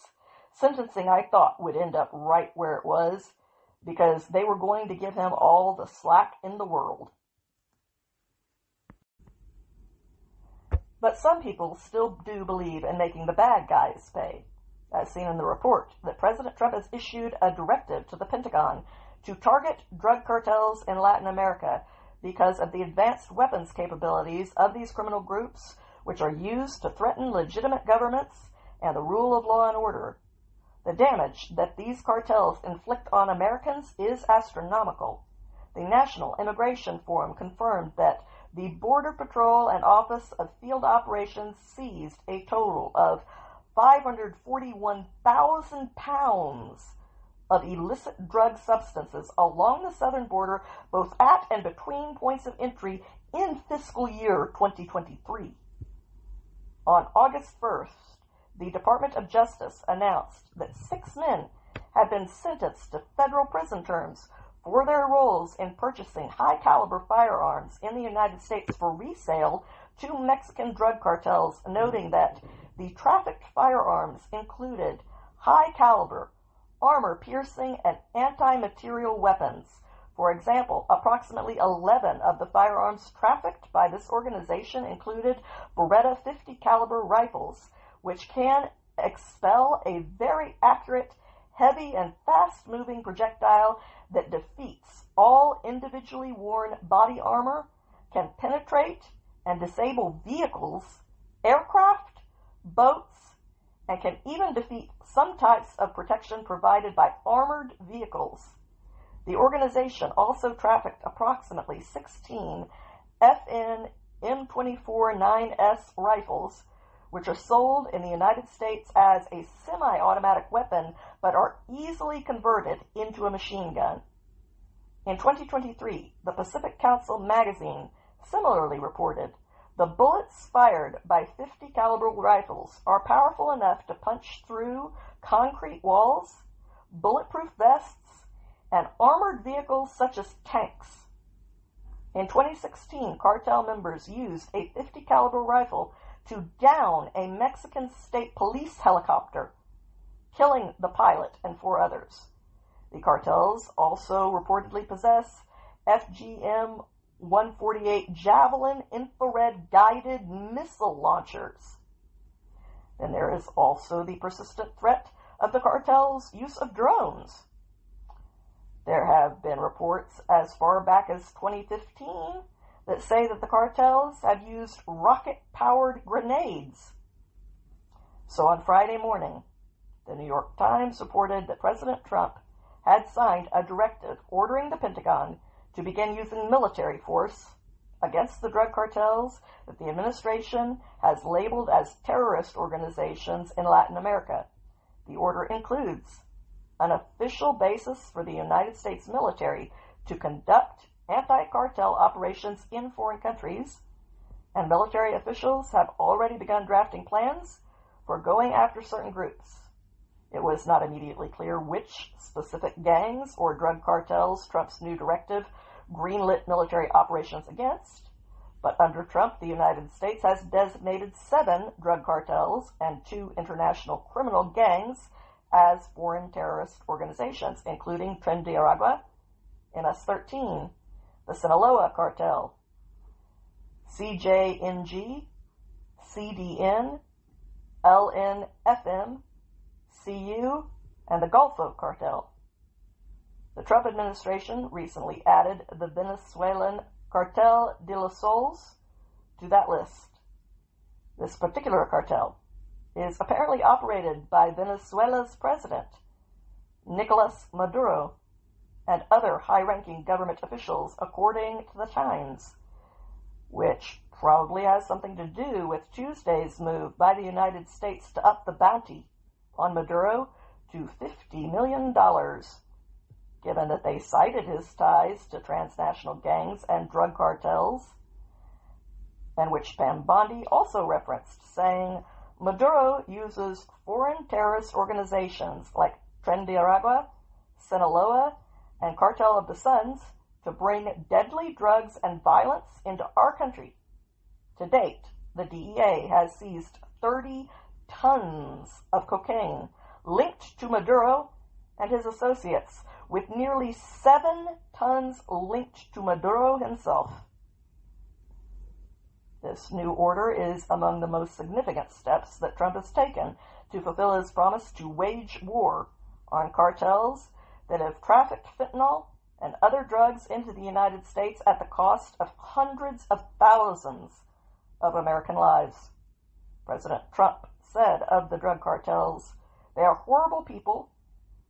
Sentencing, I thought, would end up right where it was because they were going to give him all the slack in the world. But some people still do believe in making the bad guys pay. As seen in the report, that President Trump has issued a directive to the Pentagon to target drug cartels in Latin America because of the advanced weapons capabilities of these criminal groups, which are used to threaten legitimate governments and the rule of law and order. The damage that these cartels inflict on Americans is astronomical. The National Immigration Forum confirmed that the Border Patrol and Office of Field Operations seized a total of 541,000 pounds of illicit drug substances along the southern border, both at and between points of entry in fiscal year 2023. On August 1st, the Department of Justice announced that 6 men had been sentenced to federal prison terms for their roles in purchasing high-caliber firearms in the United States for resale to Mexican drug cartels, noting that the trafficked firearms included high-caliber, armor-piercing, and anti-material weapons. For example, approximately 11 of the firearms trafficked by this organization included Beretta 50 caliber rifles, which can expel a very accurate, heavy, and fast-moving projectile that defeats all individually worn body armor, can penetrate and disable vehicles, aircraft, boats, and can even defeat some types of protection provided by armored vehicles. The organization also trafficked approximately 16 FN M24-9S rifles, which are sold in the United States as a semi-automatic weapon but are easily converted into a machine gun. In 2023, the Pacific Council magazine similarly reported, the bullets fired by 50 caliber rifles are powerful enough to punch through concrete walls, bulletproof vests, and armored vehicles such as tanks. In 2016, cartel members used a 50 caliber rifle to down a Mexican state police helicopter, killing the pilot and 4 others. The cartels also reportedly possess FGM-148 Javelin infrared guided missile launchers. Then there is also the persistent threat of the cartel's use of drones. There have been reports as far back as 2015 that say that the cartels have used rocket-powered grenades. So on Friday morning, the New York Times reported that President Trump had signed a directive ordering the Pentagon to begin using military force against the drug cartels that the administration has labeled as terrorist organizations in Latin America. The order includes an official basis for the United States military to conduct anti-cartel operations in foreign countries, and military officials have already begun drafting plans for going after certain groups. It was not immediately clear which specific gangs or drug cartels Trump's new directive greenlit military operations against, but under Trump, the United States has designated 7 drug cartels and 2 international criminal gangs as foreign terrorist organizations, including Tren de Aragua, MS-13, the Sinaloa Cartel, CJNG, CDN, LNFM, CU, and the Golfo Cartel. The Trump administration recently added the Venezuelan Cartel de los Soles to that list. This particular cartel is apparently operated by Venezuela's president, Nicolas Maduro, and other high-ranking government officials, according to the Times, which probably has something to do with Tuesday's move by the United States to up the bounty on Maduro to $50 million, given that they cited his ties to transnational gangs and drug cartels, and which Pam Bondi also referenced, saying Maduro uses foreign terrorist organizations like Tren de Aragua, Sinaloa, and Cartel of the Suns to bring deadly drugs and violence into our country. To date, the DEA has seized 30 tons of cocaine linked to Maduro and his associates, with nearly 7 tons linked to Maduro himself. This new order is among the most significant steps that Trump has taken to fulfill his promise to wage war on cartels that have trafficked fentanyl and other drugs into the United States at the cost of hundreds of thousands of American lives. President Trump said of the drug cartels, they are horrible people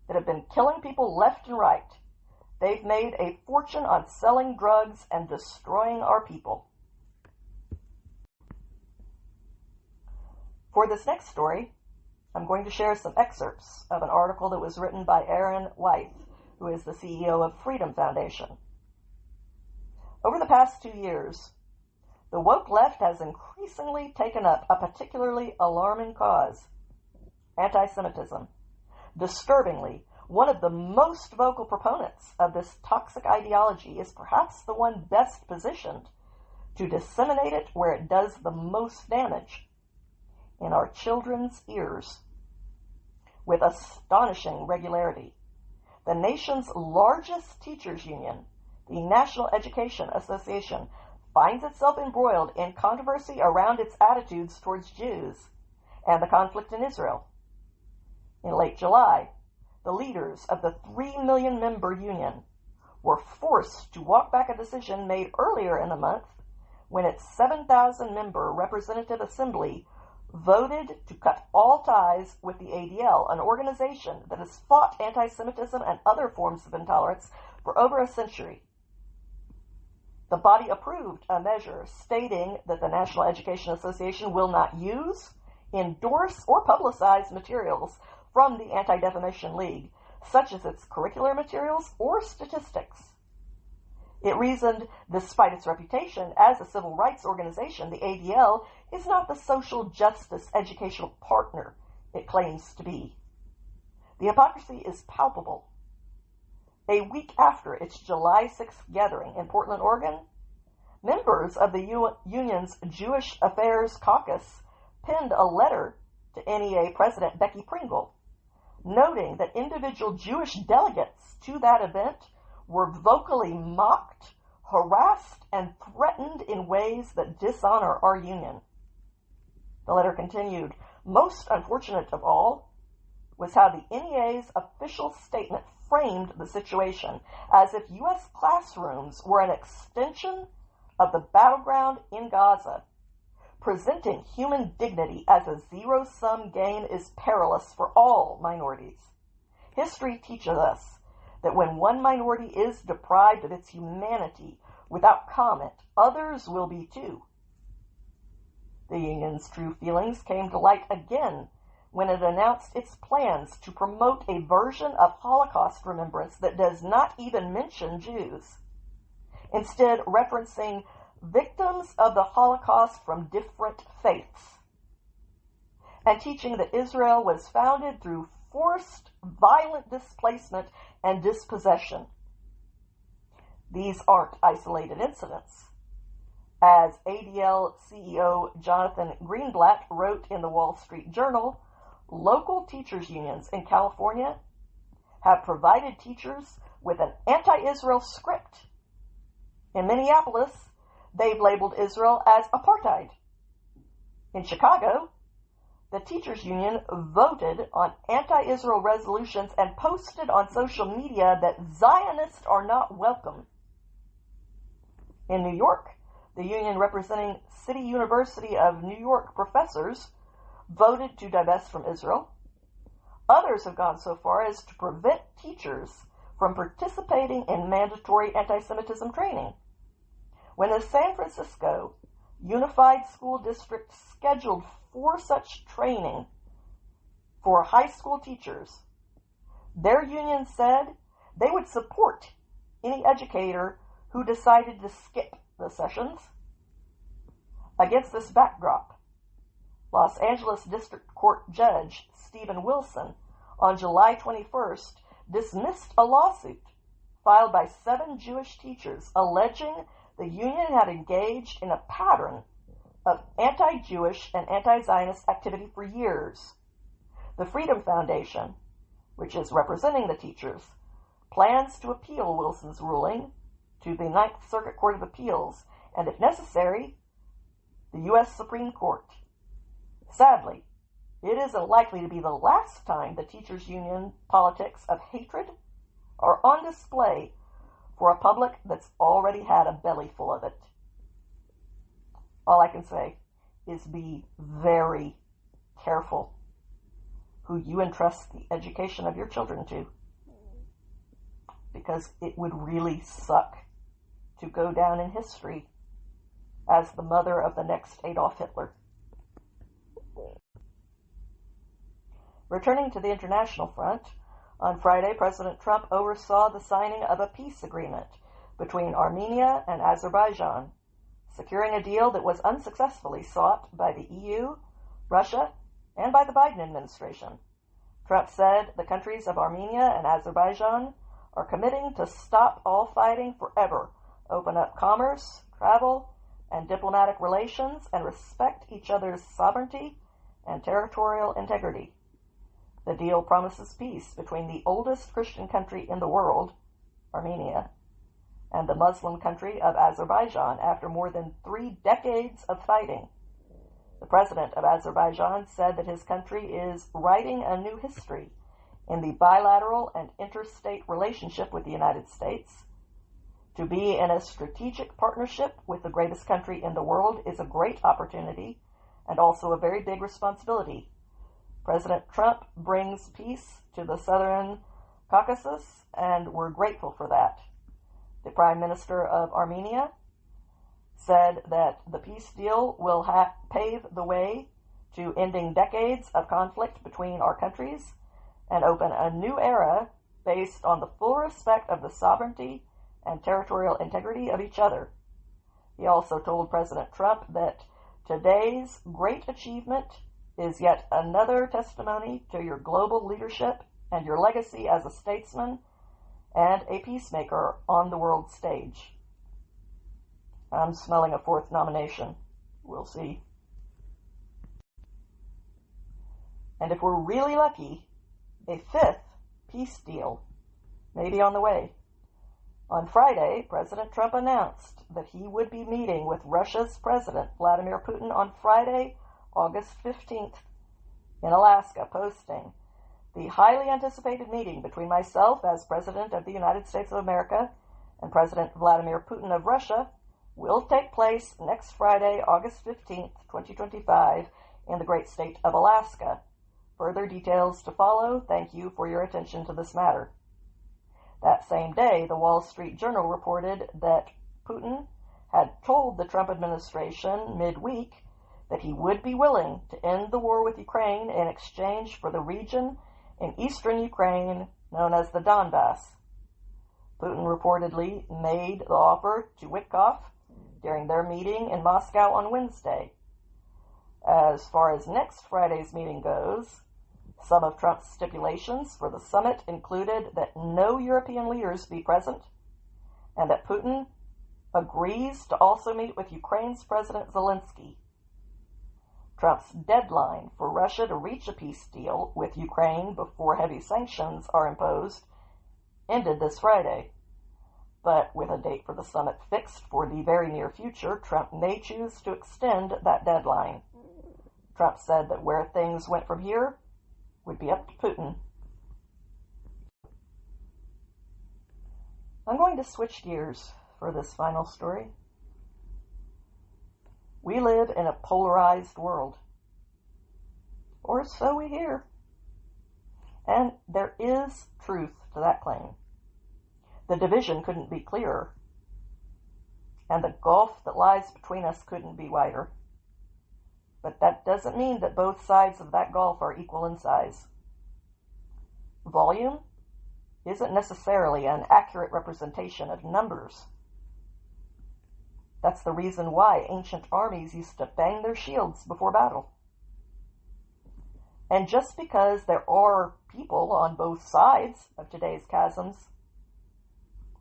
that have been killing people left and right. They've made a fortune on selling drugs and destroying our people. For this next story, I'm going to share some excerpts of an article that was written by Aaron Wythe, who is the CEO of Freedom Foundation. Over the past 2 years, the woke left has increasingly taken up a particularly alarming cause, anti-Semitism. Disturbingly, one of the most vocal proponents of this toxic ideology is perhaps the one best positioned to disseminate it where it does the most damage, in our children's ears. With astonishing regularity, the nation's largest teachers union, the National Education Association, finds itself embroiled in controversy around its attitudes towards Jews and the conflict in Israel. In late July, the leaders of the 3 million member union were forced to walk back a decision made earlier in the month when its 7,000 member representative assembly voted to cut all ties with the ADL, an organization that has fought anti-Semitism and other forms of intolerance for over a century. The body approved a measure stating that the National Education Association will not use, endorse, or publicize materials from the Anti-Defamation League, such as its curricular materials or statistics. It reasoned, despite its reputation as a civil rights organization, the ADL is not the social justice educational partner it claims to be. The hypocrisy is palpable. A week after its July 6th gathering in Portland, Oregon, members of the union's Jewish Affairs Caucus penned a letter to NEA President Becky Pringle, noting that individual Jewish delegates to that event were vocally mocked, harassed, and threatened in ways that dishonor our union. The letter continued, most unfortunate of all was how the NEA's official statement framed the situation as if U.S. classrooms were an extension of the battleground in Gaza. Presenting human dignity as a zero-sum game is perilous for all minorities. History teaches us that when one minority is deprived of its humanity without comment, others will be too. The union's true feelings came to light again when it announced its plans to promote a version of Holocaust remembrance that does not even mention Jews, instead referencing victims of the Holocaust from different faiths, and teaching that Israel was founded through forced, violent displacement and dispossession. These aren't isolated incidents. As ADL CEO Jonathan Greenblatt wrote in the Wall Street Journal, local teachers' unions in California have provided teachers with an anti-Israel script. In Minneapolis, they've labeled Israel as apartheid. In Chicago, the teachers' union voted on anti-Israel resolutions and posted on social media that Zionists are not welcome. In New York, the union representing City University of New York professors voted to divest from Israel. Others have gone so far as to prevent teachers from participating in mandatory anti-Semitism training. When the San Francisco Unified School District scheduled for such training for high school teachers, their union said they would support any educator who decided to skip the sessions. Against this backdrop, Los Angeles District Court Judge Stephen Wilson on July 21st dismissed a lawsuit filed by 7 Jewish teachers alleging the union had engaged in a pattern of anti-Jewish and anti-Zionist activity for years. The Freedom Foundation, which is representing the teachers, plans to appeal Wilson's ruling to the Ninth Circuit Court of Appeals and, if necessary, the U.S. Supreme Court. Sadly, it isn't likely to be the last time the teachers' union politics of hatred are on display for a public that's already had a belly full of it. All I can say is be very careful who you entrust the education of your children to, because it would really suck to go down in history as the mother of the next Adolf Hitler. Returning to the international front, on Friday, President Trump oversaw the signing of a peace agreement between Armenia and Azerbaijan, securing a deal that was unsuccessfully sought by the EU, Russia, and by the Biden administration. Trump said the countries of Armenia and Azerbaijan are committing to stop all fighting forever, open up commerce, travel, and diplomatic relations, and respect each other's sovereignty and territorial integrity. The deal promises peace between the oldest Christian country in the world, Armenia, and the Muslim country of Azerbaijan after more than 3 decades of fighting. The president of Azerbaijan said that his country is writing a new history in the bilateral and interstate relationship with the United States. To be in a strategic partnership with the greatest country in the world is a great opportunity and also a very big responsibility. President Trump brings peace to the Southern Caucasus, and we're grateful for that. The Prime Minister of Armenia said that the peace deal will pave the way to ending decades of conflict between our countries and open a new era based on the full respect of the sovereignty and territorial integrity of each other. He also told President Trump that today's great achievement is yet another testimony to your global leadership and your legacy as a statesman and a peacemaker on the world stage. I'm smelling a fourth nomination. We'll see. And if we're really lucky, a fifth peace deal may be on the way. On Friday, President Trump announced that he would be meeting with Russia's President Vladimir Putin on Friday, August 15th in Alaska, posting, "The highly anticipated meeting between myself as President of the United States of America and President Vladimir Putin of Russia will take place next Friday, August 15th, 2025, in the great state of Alaska. Further details to follow. Thank you for your attention to this matter." That same day, the Wall Street Journal reported that Putin had told the Trump administration midweek that he would be willing to end the war with Ukraine in exchange for the region in eastern Ukraine known as the Donbass. Putin reportedly made the offer to Witkoff during their meeting in Moscow on Wednesday. As far as next Friday's meeting goes, some of Trump's stipulations for the summit included that no European leaders be present and that Putin agrees to also meet with Ukraine's President Zelensky. Trump's deadline for Russia to reach a peace deal with Ukraine before heavy sanctions are imposed ended this Friday. But with a date for the summit fixed for the very near future, Trump may choose to extend that deadline. Trump said that where things went from here would be up to Putin. I'm going to switch gears for this final story. We live in a polarized world, or so we hear. And there is truth to that claim. The division couldn't be clearer, and the gulf that lies between us couldn't be wider. But that doesn't mean that both sides of that gulf are equal in size. Volume isn't necessarily an accurate representation of numbers. That's the reason why ancient armies used to bang their shields before battle. And just because there are people on both sides of today's chasms,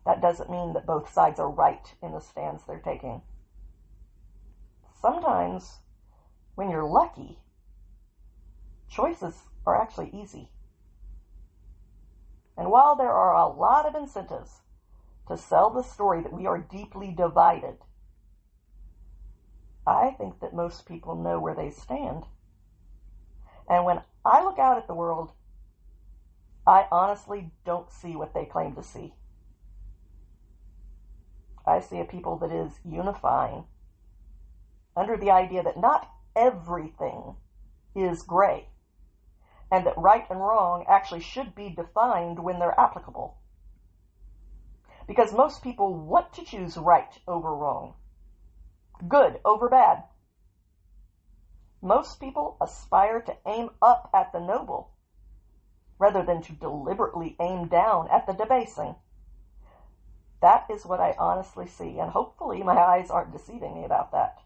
that doesn't mean that both sides are right in the stands they're taking. Sometimes, when you're lucky, choices are actually easy. And while there are a lot of incentives to sell the story that we are deeply divided, I think that most people know where they stand. And when I look out at the world, I honestly don't see what they claim to see. I see a people that is unifying under the idea that not everything is gray, and that right and wrong actually should be defined when they're applicable. Because most people want to choose right over wrong, good over bad. Most people aspire to aim up at the noble, rather than to deliberately aim down at the debasing. That is what I honestly see, and hopefully my eyes aren't deceiving me about that.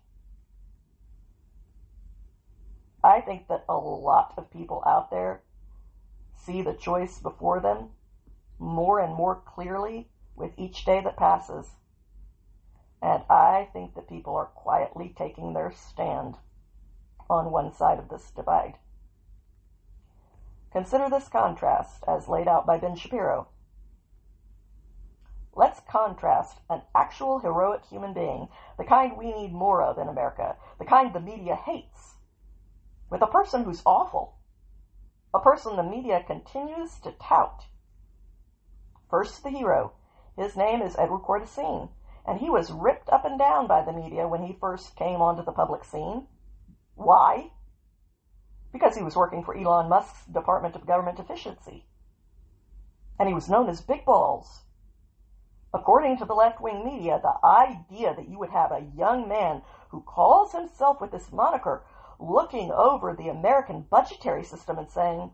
I think that a lot of people out there see the choice before them more and more clearly with each day that passes. And I think that people are quietly taking their stand on one side of this divide. Consider this contrast as laid out by Ben Shapiro. Let's contrast an actual heroic human being, the kind we need more of in America, the kind the media hates, with a person who's awful, a person the media continues to tout. First, the hero. His name is Edward Cortesine, and he was ripped up and down by the media when he first came onto the public scene. Why? Because he was working for Elon Musk's Department of Government Efficiency. And he was known as Big Balls. According to the left-wing media, the idea that you would have a young man who calls himself with this moniker looking over the American budgetary system and saying,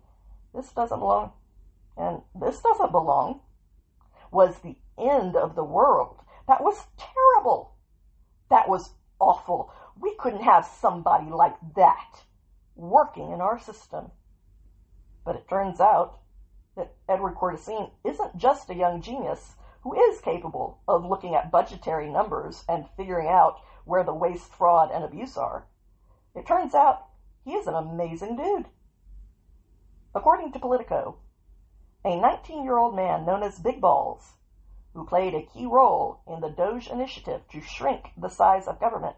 this doesn't belong, and this doesn't belong, was the end of the world. That was terrible. That was awful. We couldn't have somebody like that working in our system. But it turns out that Edward Cortesine isn't just a young genius who is capable of looking at budgetary numbers and figuring out where the waste, fraud, and abuse are. It turns out he is an amazing dude. According to Politico, a 19-year-old man known as Big Balls, who played a key role in the DOGE initiative to shrink the size of government,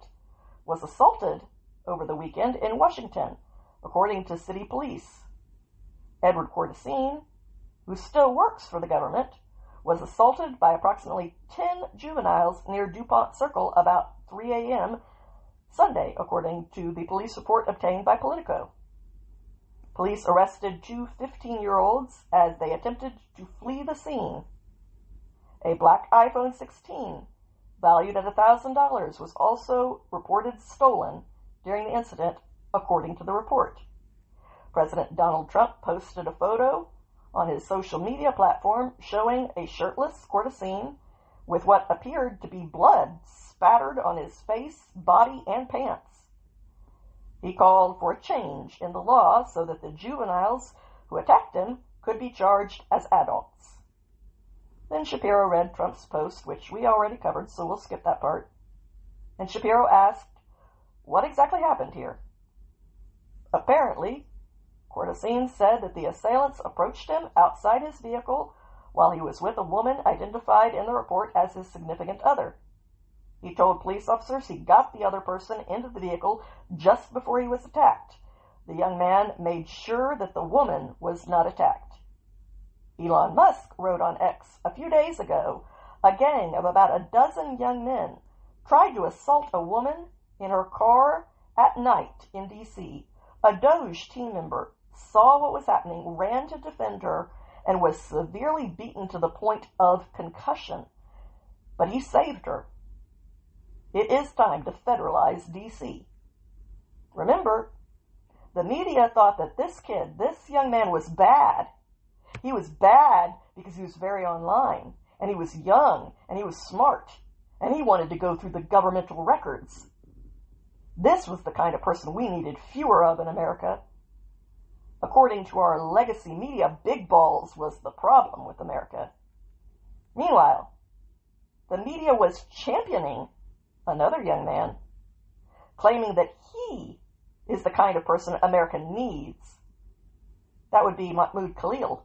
was assaulted over the weekend in Washington, according to city police. Edward Cortesine, who still works for the government, was assaulted by approximately 10 juveniles near DuPont Circle about 3 a.m. Sunday, according to the police report obtained by Politico. Police arrested two 15-year-olds as they attempted to flee the scene. A black iPhone 16, valued at $1,000, was also reported stolen during the incident, according to the report. President Donald Trump posted a photo on his social media platform showing a shirtless Cortesine with what appeared to be blood spattered on his face, body, and pants. He called for a change in the law so that the juveniles who attacked him could be charged as adults. Then Shapiro read Trump's post, which we already covered, so we'll skip that part. And Shapiro asked, what exactly happened here? Apparently, Cortesine said that the assailants approached him outside his vehicle while he was with a woman identified in the report as his significant other. He told police officers he got the other person into the vehicle just before he was attacked. The young man made sure that the woman was not attacked. Elon Musk wrote on X a few days ago, a gang of about a dozen young men tried to assault a woman in her car at night in D.C. A DOGE team member saw what was happening, ran to defend her, and was severely beaten to the point of concussion. But he saved her. It is time to federalize D.C. Remember, the media thought that this kid, this young man, was bad. He was bad because he was very online, and he was young, and he was smart, and he wanted to go through the governmental records. This was the kind of person we needed fewer of in America. According to our legacy media, Big Balls was the problem with America. Meanwhile, the media was championing another young man, claiming that he is the kind of person America needs. That would be Mahmoud Khalil.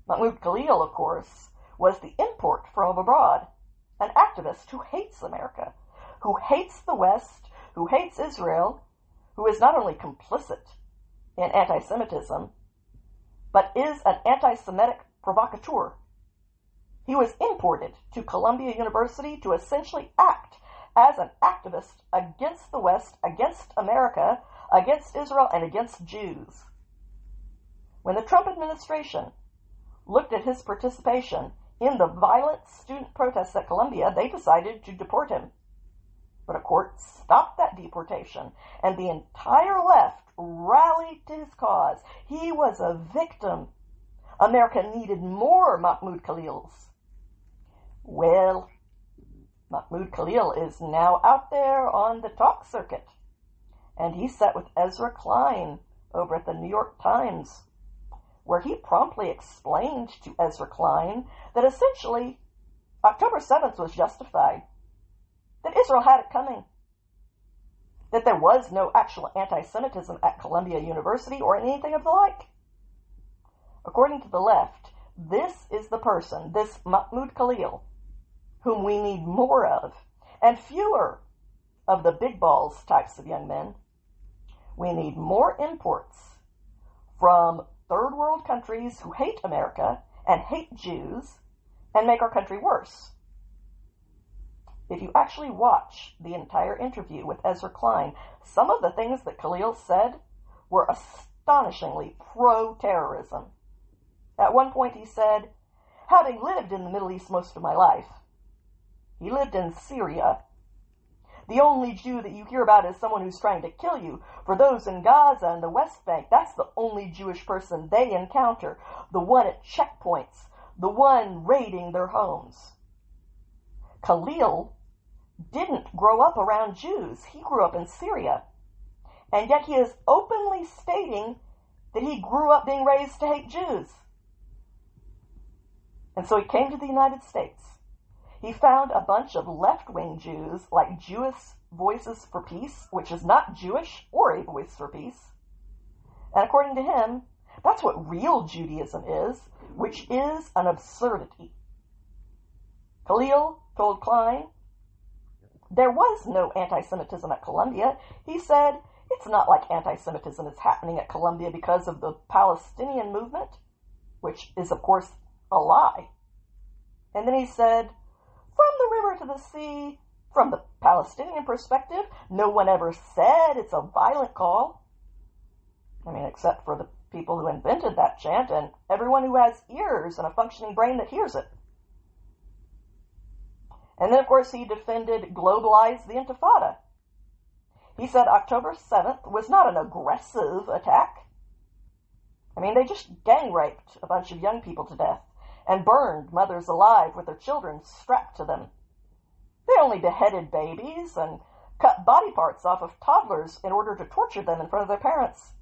Mahmoud Khalil, of course, was the import from abroad, an activist who hates America, who hates the West, who hates Israel, who is not only complicit in anti-Semitism, but is an anti-Semitic provocateur. He was imported to Columbia University to essentially act as an activist against the West, against America, against Israel, and against Jews. When the Trump administration looked at his participation in the violent student protests at Columbia, they decided to deport him. But a court stopped that deportation, and the entire left rallied to his cause. He was a victim. America needed more Mahmoud Khalils. Well, Mahmoud Khalil is now out there on the talk circuit, and he sat with Ezra Klein over at the New York Times, where he promptly explained to Ezra Klein that essentially October 7th was justified, that Israel had it coming, that there was no actual anti-Semitism at Columbia University or anything of the like. According to the left, this is the person, this Mahmoud Khalil, whom we need more of, and fewer of the big balls types of young men. We need more imports from third world countries who hate America and hate Jews and make our country worse. if you actually watch the entire interview with Ezra Klein, some of the things that Khalil said were astonishingly pro-terrorism. At one point he said, having lived in the Middle East most of my life, he lived in Syria. The only Jew that you hear about is someone who's trying to kill you. For those in Gaza and the West Bank, that's the only Jewish person they encounter. The one at checkpoints. The one raiding their homes. Khalil didn't grow up around Jews. He grew up in Syria. And yet he is openly stating that he grew up being raised to hate Jews. And so he came to the United States. He found a bunch of left-wing Jews, like Jewish Voices for Peace, which is not Jewish or a voice for peace. And according to him, that's what real Judaism is, which is an absurdity. Khalil told Klein, there was no anti-Semitism at Columbia. He said, it's not like anti-Semitism is happening at Columbia because of the Palestinian movement, which is, of course, a lie. And then he said, from the river to the sea, from the Palestinian perspective, no one ever said it's a violent call. I mean, except for the people who invented that chant and everyone who has ears and a functioning brain that hears it. And then, of course, he defended globalize the Intifada. He said October 7th was not an aggressive attack. I mean, they just gang raped a bunch of young people to death and burned mothers alive with their children strapped to them. They only beheaded babies and cut body parts off of toddlers in order to torture them in front of their parents.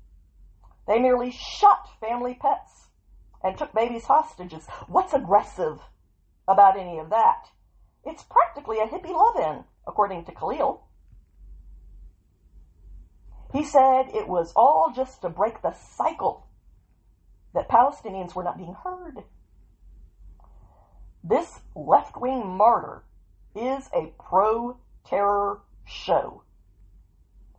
They merely shot family pets and took babies hostages. What's aggressive about any of that? It's practically a hippie love-in, according to Khalil. He said it was all just to break the cycle that Palestinians were not being heard. This left-wing martyr is a pro-terror show.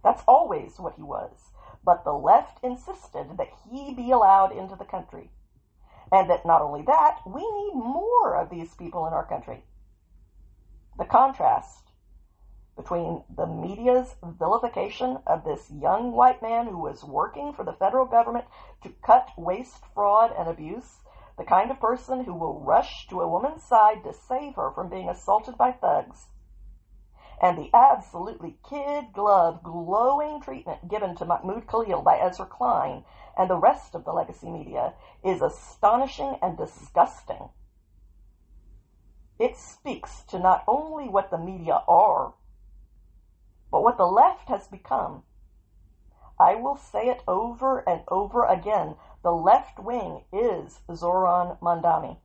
That's always what he was. But the left insisted that he be allowed into the country. And that not only that, we need more of these people in our country. The contrast between the media's vilification of this young white man who was working for the federal government to cut waste, fraud, and abuse, the kind of person who will rush to a woman's side to save her from being assaulted by thugs, and the absolutely kid-glove, glowing treatment given to Mahmoud Khalil by Ezra Klein and the rest of the legacy media is astonishing and disgusting. It speaks to not only what the media are, but what the left has become. I will say it over and over again. The left wing is Zoran Mandani.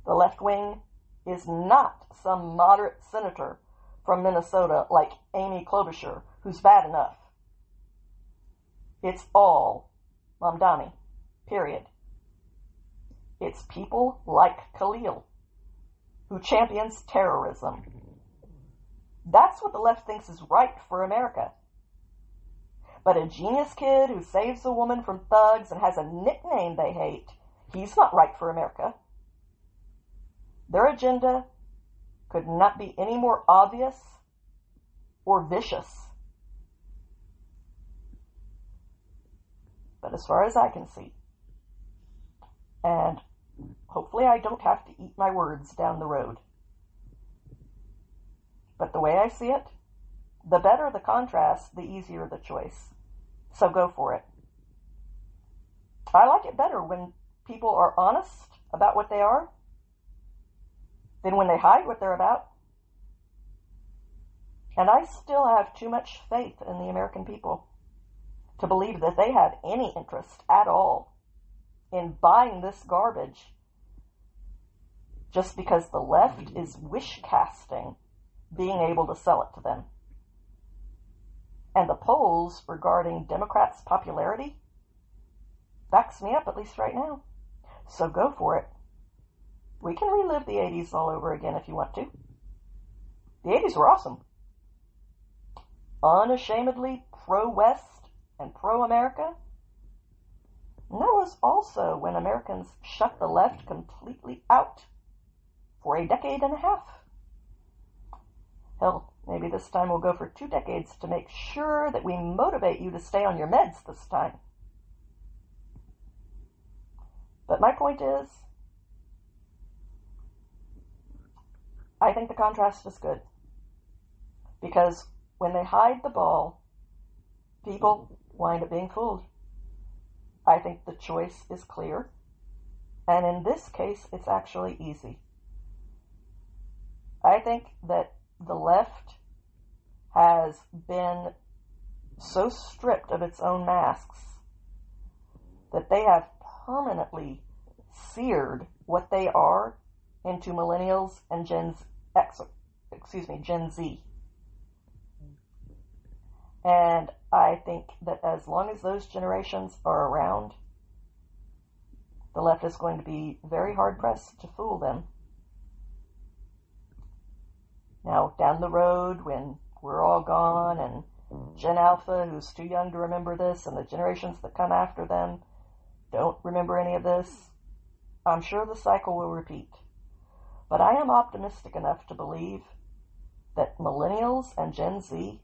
The left wing is not some moderate senator from Minnesota like Amy Klobuchar, who's bad enough. It's all Mamdani, period. It's people like Khalil, who champions terrorism. That's what the left thinks is right for America. But a genius kid who saves a woman from thugs and has a nickname they hate, he's not right for America. Their agenda could not be any more obvious or vicious. But as far as I can see, and hopefully I don't have to eat my words down the road, but the way I see it, the better the contrast, the easier the choice. So go for it. I like it better when people are honest about what they are than when they hide what they're about. And I still have too much faith in the American people to believe that they have any interest at all in buying this garbage just because the left is wish-casting being able to sell it to them. And the polls regarding Democrats' popularity backs me up, at least right now. So go for it. We can relive the 80s all over again if you want to. The 80s were awesome. Unashamedly pro-West and pro-America. And that was also when Americans shut the left completely out for a decade and a half. Hell, maybe this time we'll go for 2 decades to make sure that we motivate you to stay on your meds this time. But my point is, I think the contrast is good. Because when they hide the ball, people wind up being fooled. I think the choice is clear. And in this case, it's actually easy. I think that the left has been so stripped of its own masks that they have permanently seared what they are into millennials and Gen Z. And I think that as long as those generations are around, the left is going to be very hard-pressed to fool them. Now, down the road, when we're all gone, and Gen Alpha, who's too young to remember this, and the generations that come after them don't remember any of this, I'm sure the cycle will repeat. But I am optimistic enough to believe that millennials and Gen Z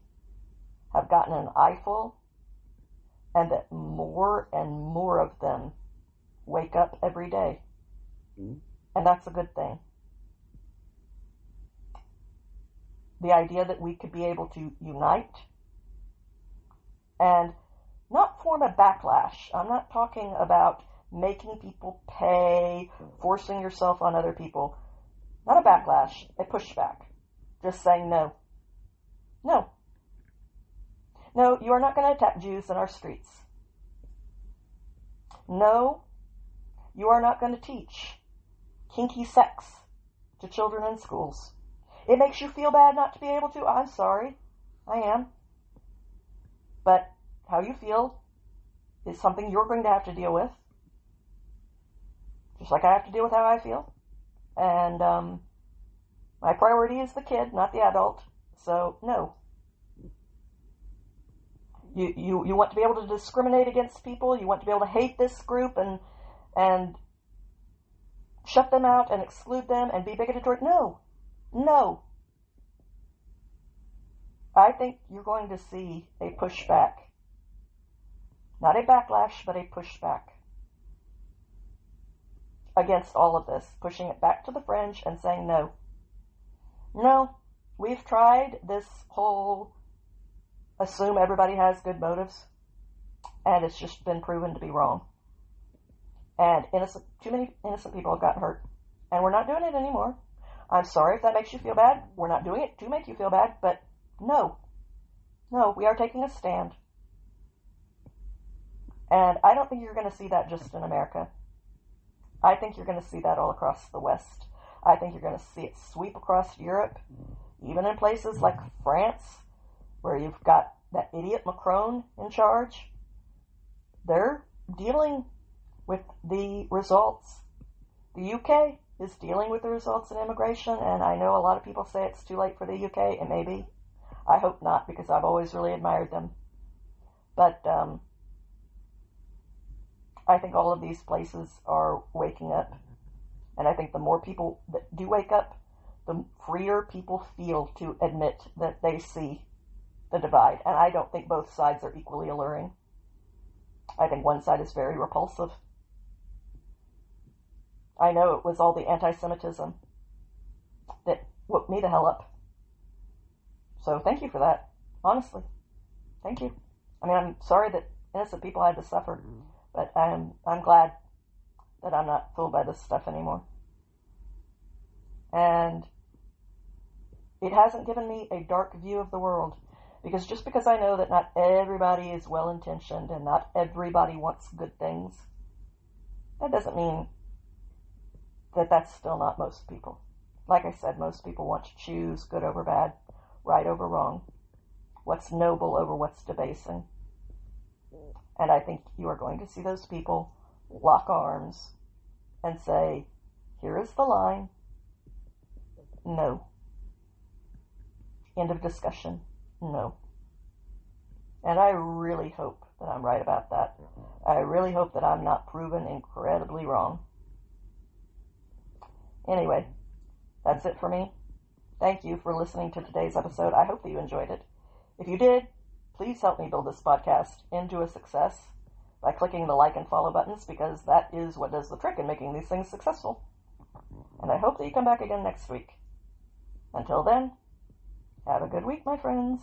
have gotten an eyeful, and that more and more of them wake up every day. And that's a good thing. The idea that we could be able to unite and not form a backlash. I'm not talking about making people pay, forcing yourself on other people. Not a backlash, a pushback. Just saying no. No. No, you are not going to attack Jews in our streets. No, you are not going to teach kinky sex to children in schools. It makes you feel bad not to be able to. I'm sorry. I am. But how you feel is something you're going to have to deal with. Just like I have to deal with how I feel. And my priority is the kid, not the adult. So, no. You want to be able to discriminate against people. You want to be able to hate this group and shut them out and exclude them and be bigoted toward. No. No. I think you're going to see a pushback. Not a backlash, but a pushback against all of this. Pushing it back to the fringe and saying no. No. We've tried this whole assume everybody has good motives, and it's just been proven to be wrong. And too many innocent people have gotten hurt. And we're not doing it anymore. I'm sorry if that makes you feel bad. We're not doing it to make you feel bad, but no. No, we are taking a stand. And I don't think you're going to see that just in America. I think you're going to see that all across the West. I think you're going to see it sweep across Europe, even in places like France, where you've got that idiot Macron in charge. They're dealing with the results. The UK is dealing with the results in immigration, and I know a lot of people say it's too late for the UK. It may be. I hope not, because I've always really admired them. But I think all of these places are waking up. And I think the more people that do wake up, the freer people feel to admit that they see the divide. And I don't think both sides are equally alluring. I think one side is very repulsive. I know it was all the anti-Semitism that woke me the hell up. So thank you for that. Honestly. Thank you. I mean, I'm sorry that innocent people had to suffer, but I'm glad that I'm not fooled by this stuff anymore. And it hasn't given me a dark view of the world, because just because I know that not everybody is well-intentioned and not everybody wants good things, that doesn't mean that that's still not most people. Like I said, most people want to choose good over bad, right over wrong, what's noble over what's debasing. And I think you are going to see those people lock arms and say, here is the line. No. End of discussion. No. And I really hope that I'm right about that. I really hope that I'm not proven incredibly wrong. Anyway, that's it for me. Thank you for listening to today's episode. I hope that you enjoyed it. If you did, please help me build this podcast into a success by clicking the like and follow buttons, because that is what does the trick in making these things successful. And I hope that you come back again next week. Until then, have a good week, my friends.